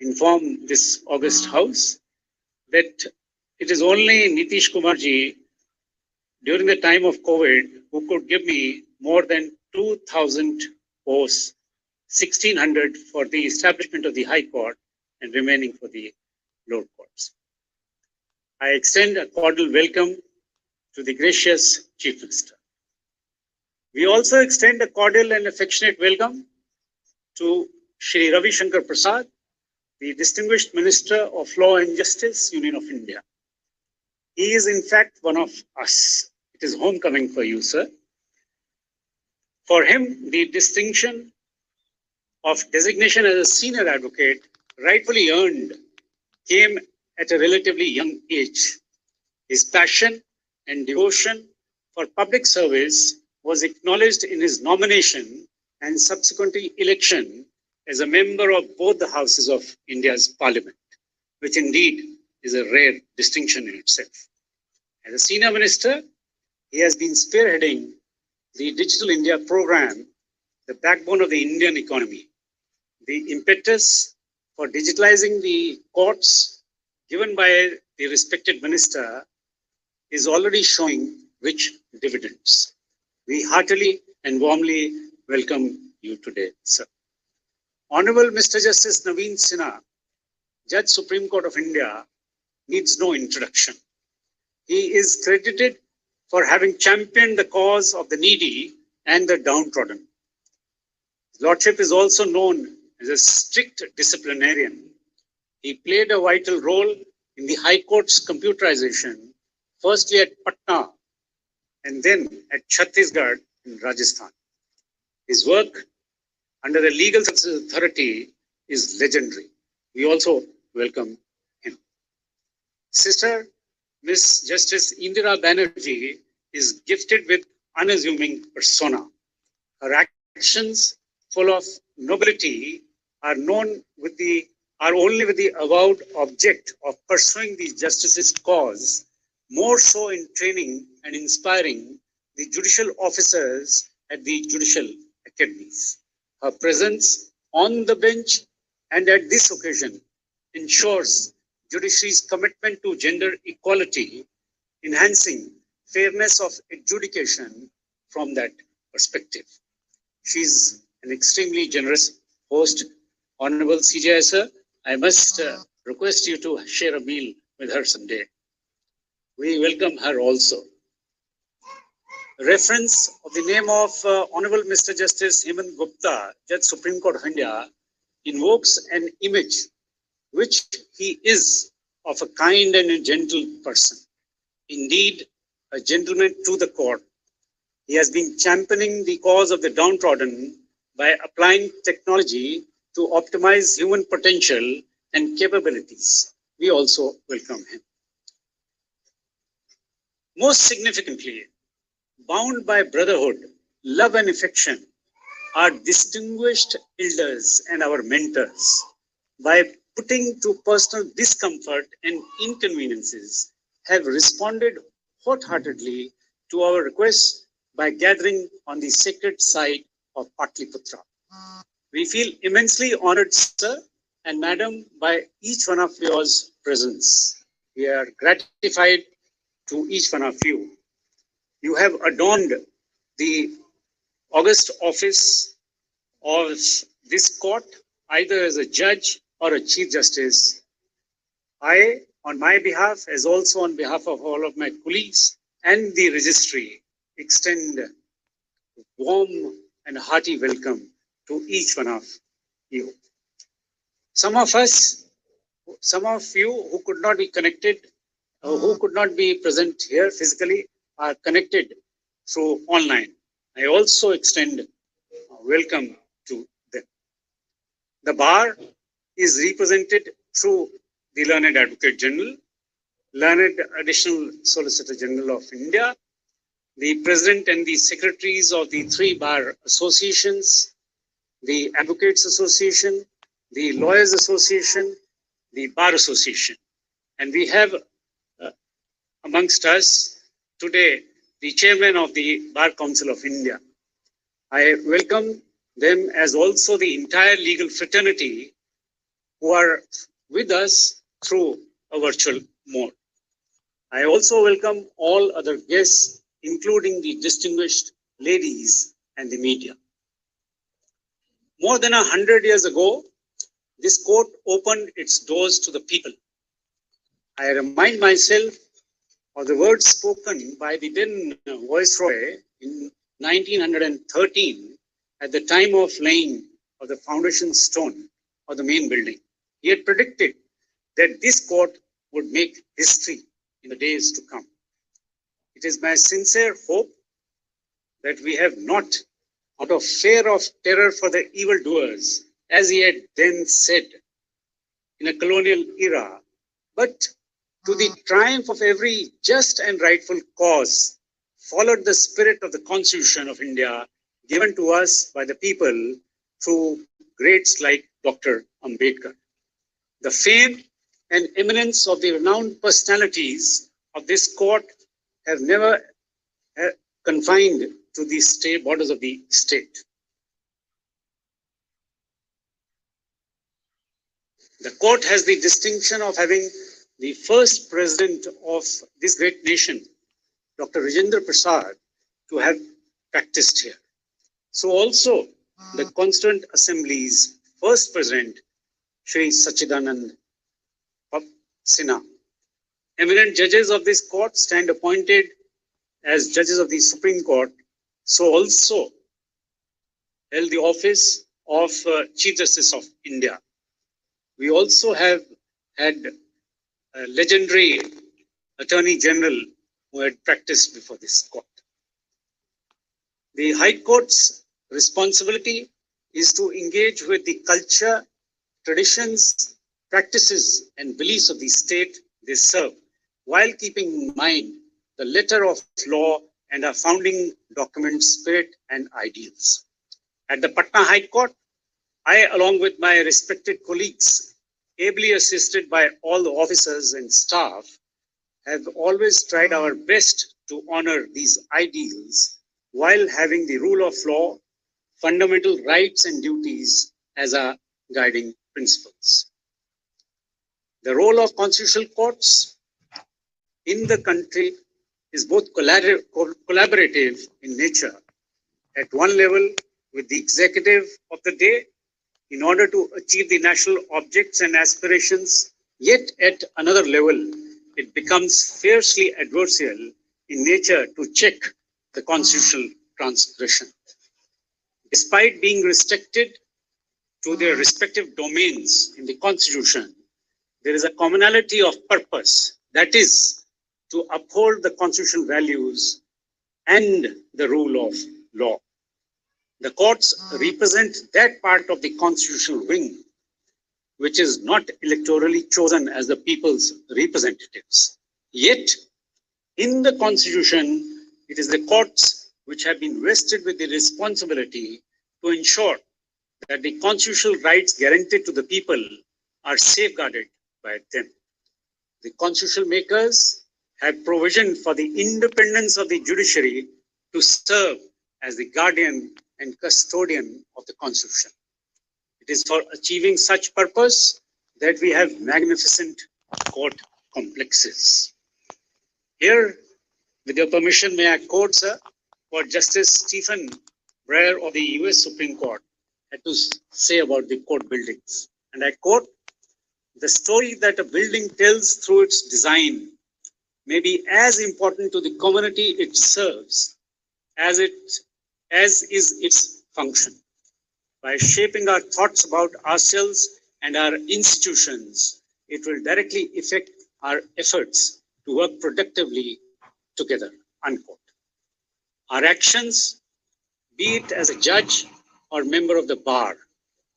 Speaker 6: inform this august house that it is only Nitish Kumarji during the time of COVID who could give me more than 2,000 posts, 1,600 for the establishment of the High Court and remaining for the lower courts. I extend a cordial welcome to the gracious Chief Minister. We also extend a cordial and affectionate welcome to Shri Ravi Shankar Prasad, the Distinguished Minister of Law and Justice, Union of India. He is in fact one of us. It is homecoming for you, sir. For him, the distinction of designation as a senior advocate, rightfully earned, came at a relatively young age. His passion and devotion for public service was acknowledged in his nomination and subsequently election as a member of both the houses of India's parliament, which indeed is a rare distinction in itself. As a senior minister, he has been spearheading the Digital India program, the backbone of the Indian economy. The impetus for digitalizing the courts given by the respected minister is already showing rich dividends. We heartily and warmly welcome you today, sir. Honorable Mr. Justice Naveen Sinha, Judge Supreme Court of India, needs no introduction. He is credited for having championed the cause of the needy and the downtrodden. His Lordship is also known as a strict disciplinarian. He played a vital role in the High Court's computerization, firstly at Patna and then at Chhattisgarh in Rajasthan. His work under the Legal Services Authority is legendary. We also welcome him. Sister, Miss Justice Indira Banerjee is gifted with unassuming persona. Her actions, full of nobility, are only with the avowed object of pursuing the justice's cause, more so in training and inspiring the judicial officers at the judicial academies. Her presence on the bench and at this occasion ensures judiciary's commitment to gender equality, enhancing fairness of adjudication from that perspective. She's an extremely generous host. Honorable CJI sir, I must request you to share a meal with her someday. We welcome her also. Reference of the name of Honorable Mr. Justice Hemant Gupta, Judge Supreme Court of India, invokes an image which he is of a kind and a gentle person. Indeed, a gentleman to the court. He has been championing the cause of the downtrodden by applying technology to optimize human potential and capabilities. We also welcome him. Most significantly, bound by brotherhood, love and affection, our distinguished elders and our mentors, by putting to personal discomfort and inconveniences, have responded wholeheartedly to our request by gathering on the sacred site of Patliputra. We feel immensely honored, sir and madam, by each one of yours presence. We are gratified to each one of you. You have adorned the august office of this court, either as a judge or a chief justice. I, on my behalf, as also on behalf of all of my colleagues and the registry, extend a warm and hearty welcome to each one of you. Some of you who could not be connected, who could not be present here physically, are connected through online. I also extend a welcome to them. The bar is represented through the Learned Advocate General, Learned Additional Solicitor General of India, the President and the Secretaries of the 3 bar associations, the Advocates Association, the Lawyers Association, the Bar Association. And we have amongst us today the Chairman of the Bar Council of India. I welcome them as also the entire legal fraternity who are with us through a virtual mode. I also welcome all other guests, including the distinguished ladies and the media. More than 100 years ago, this court opened its doors to the people. I remind myself of the words spoken by the then Viceroy in 1913 at the time of laying of the foundation stone of the main building. He had predicted that this court would make history in the days to come. It is my sincere hope that we have not, out of fear of terror for the evildoers, as he had then said in a colonial era, but to the triumph of every just and rightful cause, followed the spirit of the Constitution of India given to us by the people through greats like Dr. Ambedkar. The fame and eminence of the renowned personalities of this court have never confined to the state borders of the state. The court has the distinction of having the first president of this great nation, Dr. Rajendra Prasad, to have practiced here. So also the Constituent Assembly's first president, Shri Sachidanand Sinha. Eminent judges of this court stand appointed as judges of the Supreme Court, so also held the office of Chief Justice of India. We also have had a legendary Attorney General who had practiced before this court. The High Court's responsibility is to engage with the culture, traditions, practices, and beliefs of the state they serve, while keeping in mind the letter of law and our founding document spirit and ideals. At the Patna High Court, I, along with my respected colleagues, ably assisted by all the officers and staff, have always tried our best to honor these ideals while having the rule of law, fundamental rights and duties as our guiding principles. The role of constitutional courts in the country is both collaborative in nature, at one level with the executive of the day in order to achieve the national objects and aspirations, yet at another level, it becomes fiercely adversarial in nature to check the constitutional transgression. Despite being restricted to their respective domains in the Constitution, there is a commonality of purpose, that is, to uphold the constitutional values and the rule of law. The courts represent that part of the constitutional wing which is not electorally chosen as the people's representatives. Yet, in the Constitution, it is the courts which have been vested with the responsibility to ensure that the constitutional rights guaranteed to the people are safeguarded by them. The constitutional makers have provision for the independence of the judiciary to serve as the guardian and custodian of the Constitution. It is for achieving such purpose that we have magnificent court complexes. Here, with your permission, may I quote, sir, what Justice Stephen Breyer of the US Supreme Court had to say about the court buildings. And I quote, "The story that a building tells through its design may be as important to the community it serves as is its function. By shaping our thoughts about ourselves and our institutions, it will directly affect our efforts to work productively together." Unquote. Our actions, be it as a judge or member of the bar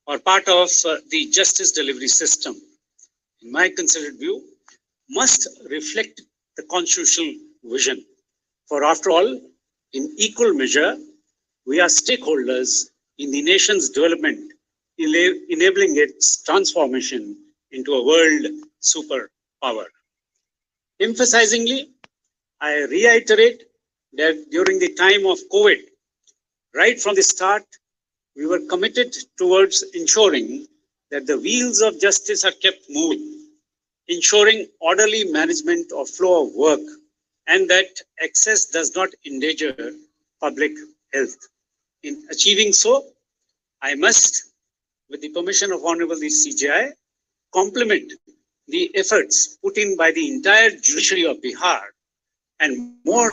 Speaker 6: or part of the justice delivery system, in my considered view, must reflect the constitutional vision. For after all, in equal measure, we are stakeholders in the nation's development, enabling its transformation into a world superpower. Emphasizingly, I reiterate that during the time of COVID, right from the start, we were committed towards ensuring that the wheels of justice are kept moving, ensuring orderly management of flow of work, and that excess does not endanger public health. In achieving so, I must, with the permission of Honorable the CJI, compliment the efforts put in by the entire judiciary of Bihar, and more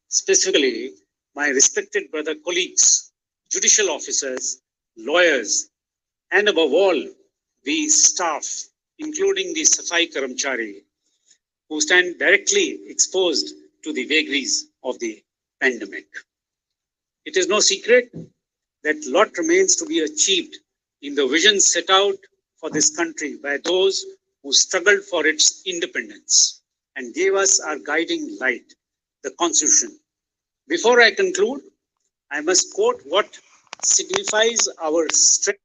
Speaker 6: specifically, my respected brother colleagues, judicial officers, lawyers, and above all, the staff, including the Safai Karamchari, who stand directly exposed to the vagaries of the pandemic. It is no secret that lot remains to be achieved in the vision set out for this country by those who struggled for its independence and gave us our guiding light, the Constitution. Before I conclude, I must quote what signifies our strength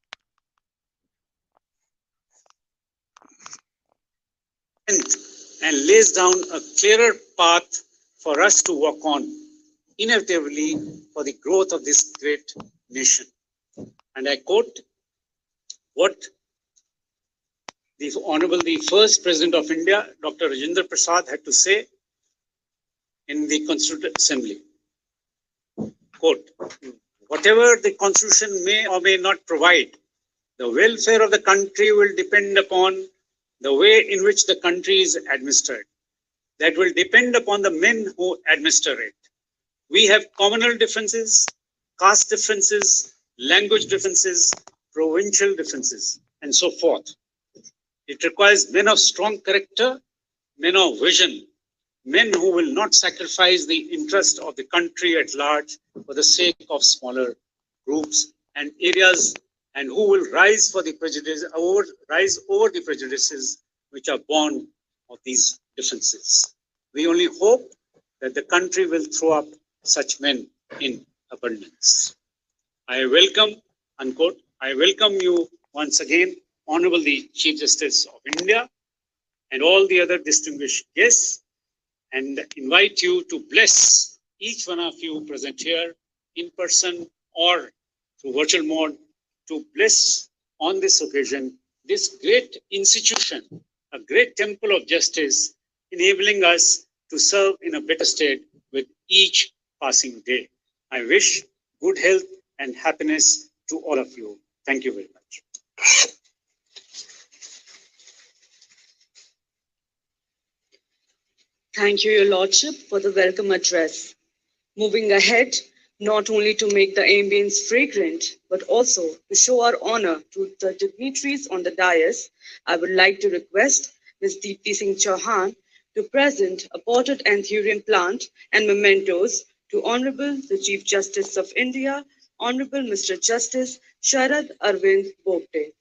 Speaker 6: and lays down a clearer path for us to walk on, inevitably for the growth of this great nation. And I quote what the Honorable the First President of India, Dr. Rajendra Prasad, had to say in the Constituent Assembly. Quote, whatever the Constitution may or may not provide, the welfare of the country will depend upon the way in which the country is administered. That will depend upon the men who administer it. We have communal differences, caste differences, language differences, provincial differences, and so forth. It requires men of strong character, men of vision, men who will not sacrifice the interest of the country at large for the sake of smaller groups and areas, and who will rise for the rise over the prejudices which are born of these differences. We only hope that the country will throw up such men in abundance. I welcome, unquote, I welcome you once again, Honorable the Chief Justice of India, and all the other distinguished guests, and invite you to bless each one of you present here in person or through virtual mode, to bless on this occasion this great institution, a great temple of justice, enabling us to serve in a better state with each passing day. I wish good health and happiness to all of you. Thank you very much.
Speaker 1: Thank you, Your Lordship, for the welcome address. Moving ahead, not only to make the ambience fragrant, but also to show our honor to the dignitaries on the dais, I would like to request Ms. Deepti Singh Chauhan to present a potted anthurium plant and mementos to Honorable the Chief Justice of India, Honorable Mr. Justice Sharad Arvind Bobde.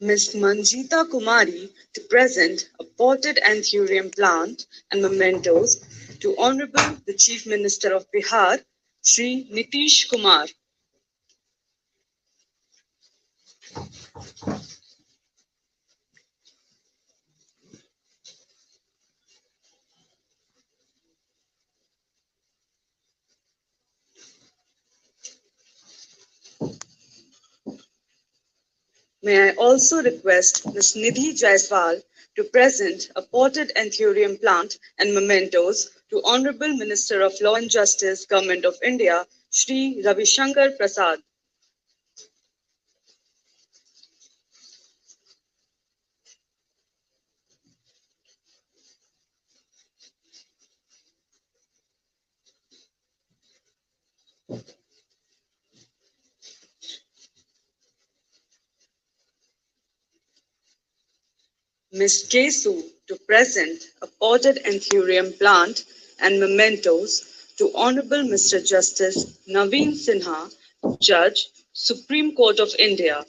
Speaker 1: Ms. Manjita Kumari to present a potted anthurium plant and mementos to Honorable the Chief Minister of Bihar, Shri Nitish Kumar. May I also request Ms. Nidhi Jaiswal to present a potted anthurium plant and mementos to Honorable Minister of Law and Justice, Government of India, Shri Ravi Shankar Prasad. Ms. Kesu to present a potted anthurium plant and mementos to Honorable Mr. Justice Naveen Sinha, Judge, Supreme Court of India.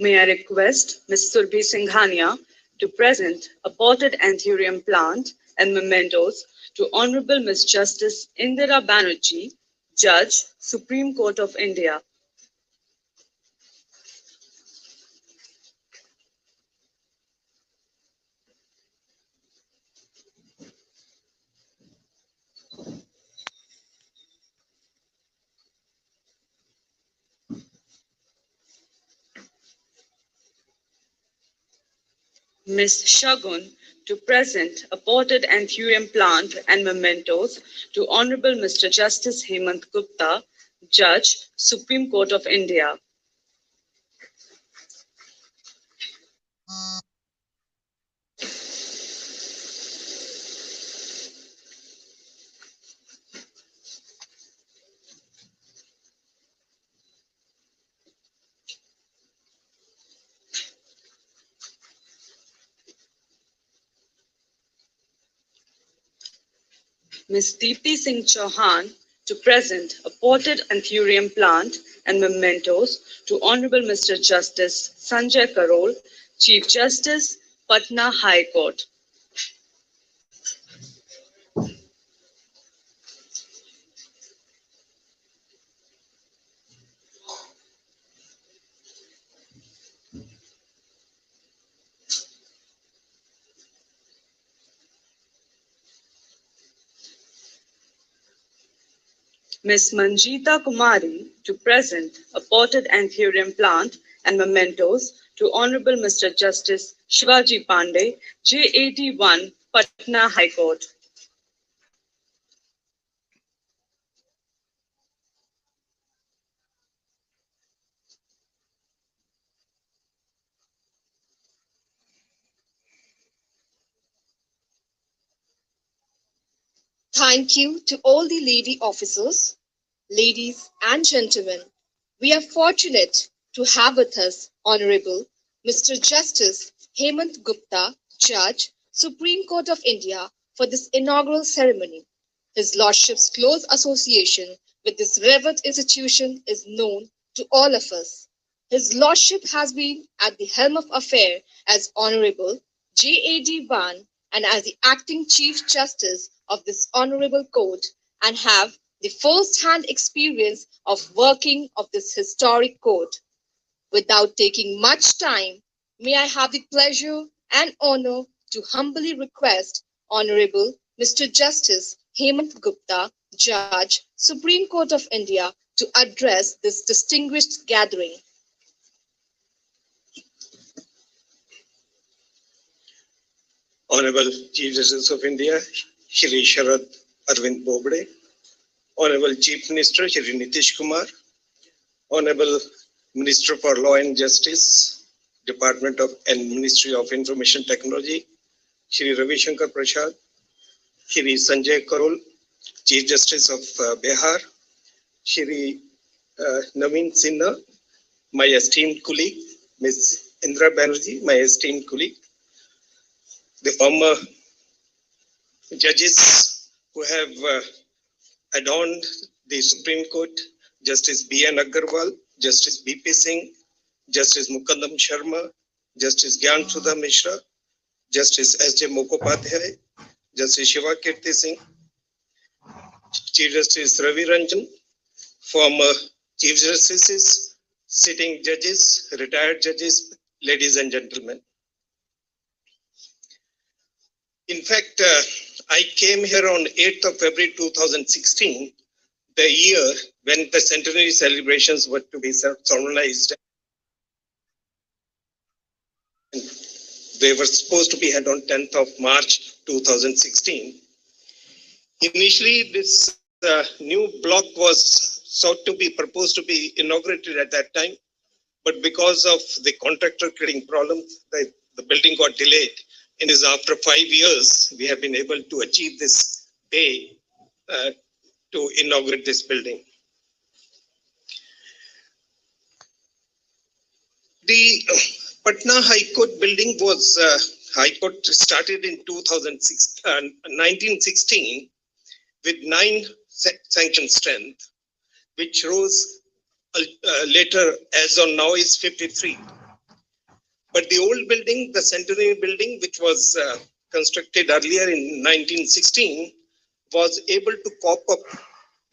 Speaker 1: May I request Ms. Surbhi Singhania to present a potted anthurium plant and mementos to Honorable Ms. Justice Indira Banerjee, Judge, Supreme Court of India. Ms. Shagun to present a potted anthurium plant and mementos to Honorable Mr. Justice Hemant Gupta, Judge, Supreme Court of India. Ms. Deepti Singh Chauhan to present a potted anthurium plant and mementos to Honorable Mr. Justice Sanjay Karol, Chief Justice, Patna High Court. Ms. Manjita Kumari to present a potted anthurium plant and mementos to Honorable Mr. Justice Shivaji Pandey, JAD1, Patna High Court.
Speaker 2: Thank you to all the lady officers, ladies and gentlemen. We are fortunate to have with us Honorable Mr. Justice Hemant Gupta, Judge, Supreme Court of India, for this inaugural ceremony. His Lordship's close association with this revered institution is known to all of us. His Lordship has been at the helm of affairs as Honorable JAD Ban and as the acting Chief Justice of this honorable court, and have the first-hand experience of working of this historic court. Without taking much time, may I have the pleasure and honor to humbly request Honorable Mr. Justice Hemant Gupta, Judge, Supreme Court of India, to address this distinguished gathering.
Speaker 7: Honorable Chief Justice of India, Shri Sharad Arvind Bobde, Honorable Chief Minister, Shri Nitish Kumar, Honorable Minister for Law and Justice, Department of and Ministry of Information Technology, Shri Ravi Shankar Prasad, Shri Sanjay Karol, Chief Justice of Bihar, Shri Naveen Sinha, my esteemed colleague, Ms. Indira Banerjee, my esteemed colleague, the former judges who have adorned the Supreme Court, Justice B.N. Agarwal, Justice B.P. Singh, Justice Mukaddam Sharma, Justice Gyan Sudha Mishra, Justice S.J. Mukhopadhyay, Justice Shiva Kirti Singh, Chief Justice Ravi Ranjan, former Chief Justices, sitting judges, retired judges, ladies and gentlemen. In fact, I came here on 8th of February 2016, the year when the centenary celebrations were to be solemnized. They were supposed to be held on 10th of March 2016. Initially, this new block was sought to be proposed to be inaugurated at that time, but because of the contractor creating problems, the building got delayed. And is after 5 years, we have been able to achieve this day to inaugurate this building. The Patna High Court building was High Court started in 1916 with 9 sanction strength, which rose later as on now is 53. But the old building, the Centenary building, which was constructed earlier in 1916, was able to cope up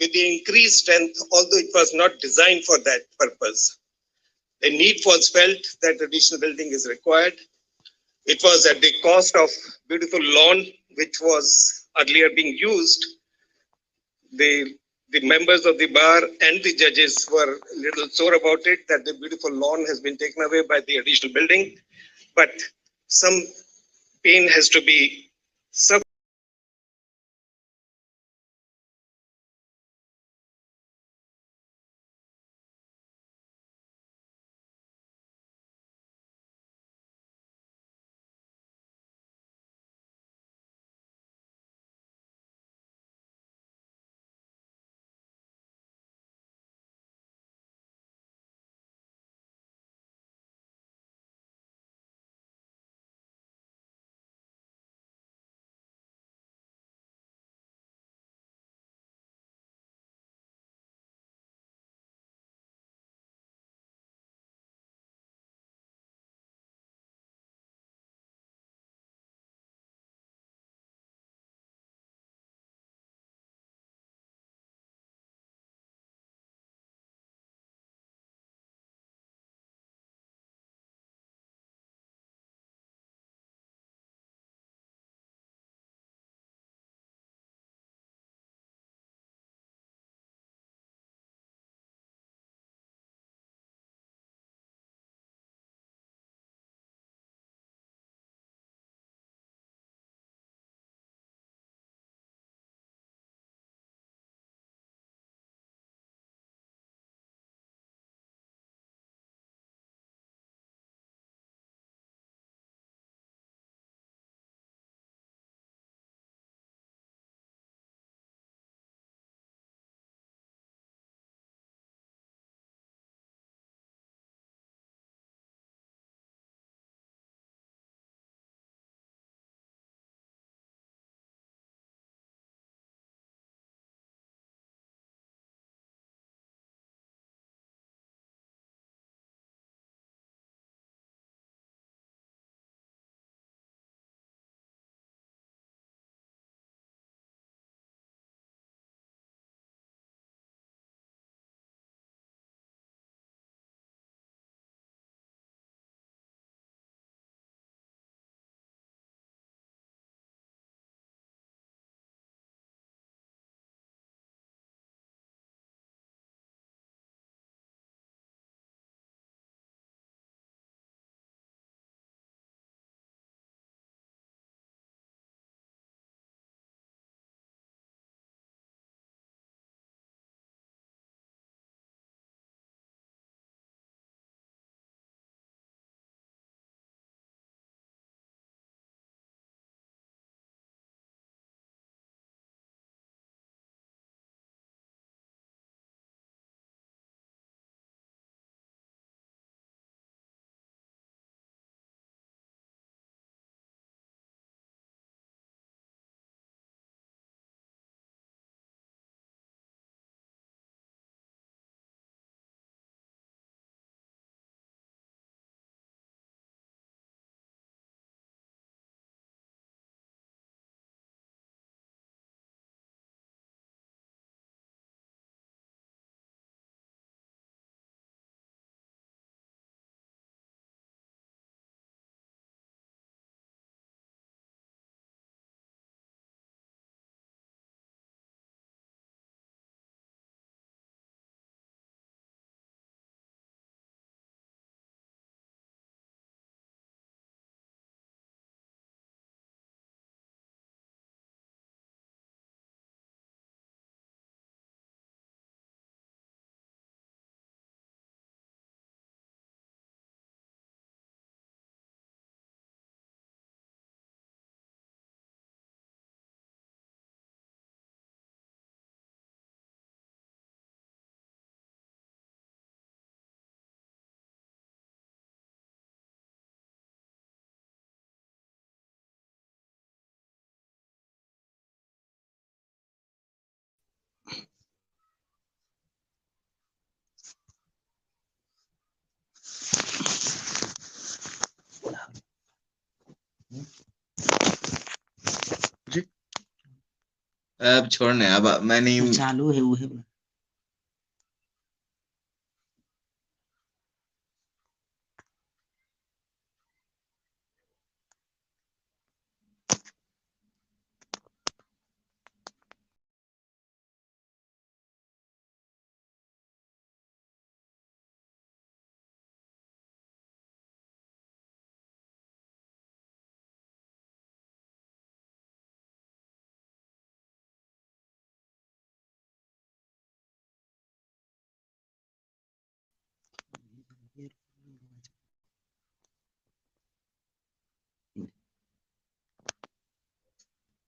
Speaker 7: with the increased strength, although it was not designed for that purpose. A need was felt that additional building is required. It was at the cost of beautiful lawn, which was earlier being used. The members of the bar and the judges were a little sore about it, that the beautiful lawn has been taken away by the additional building. But some pain has to be suffered.
Speaker 8: अब छोड़ने अब मैं नहीं
Speaker 9: चालू है वो है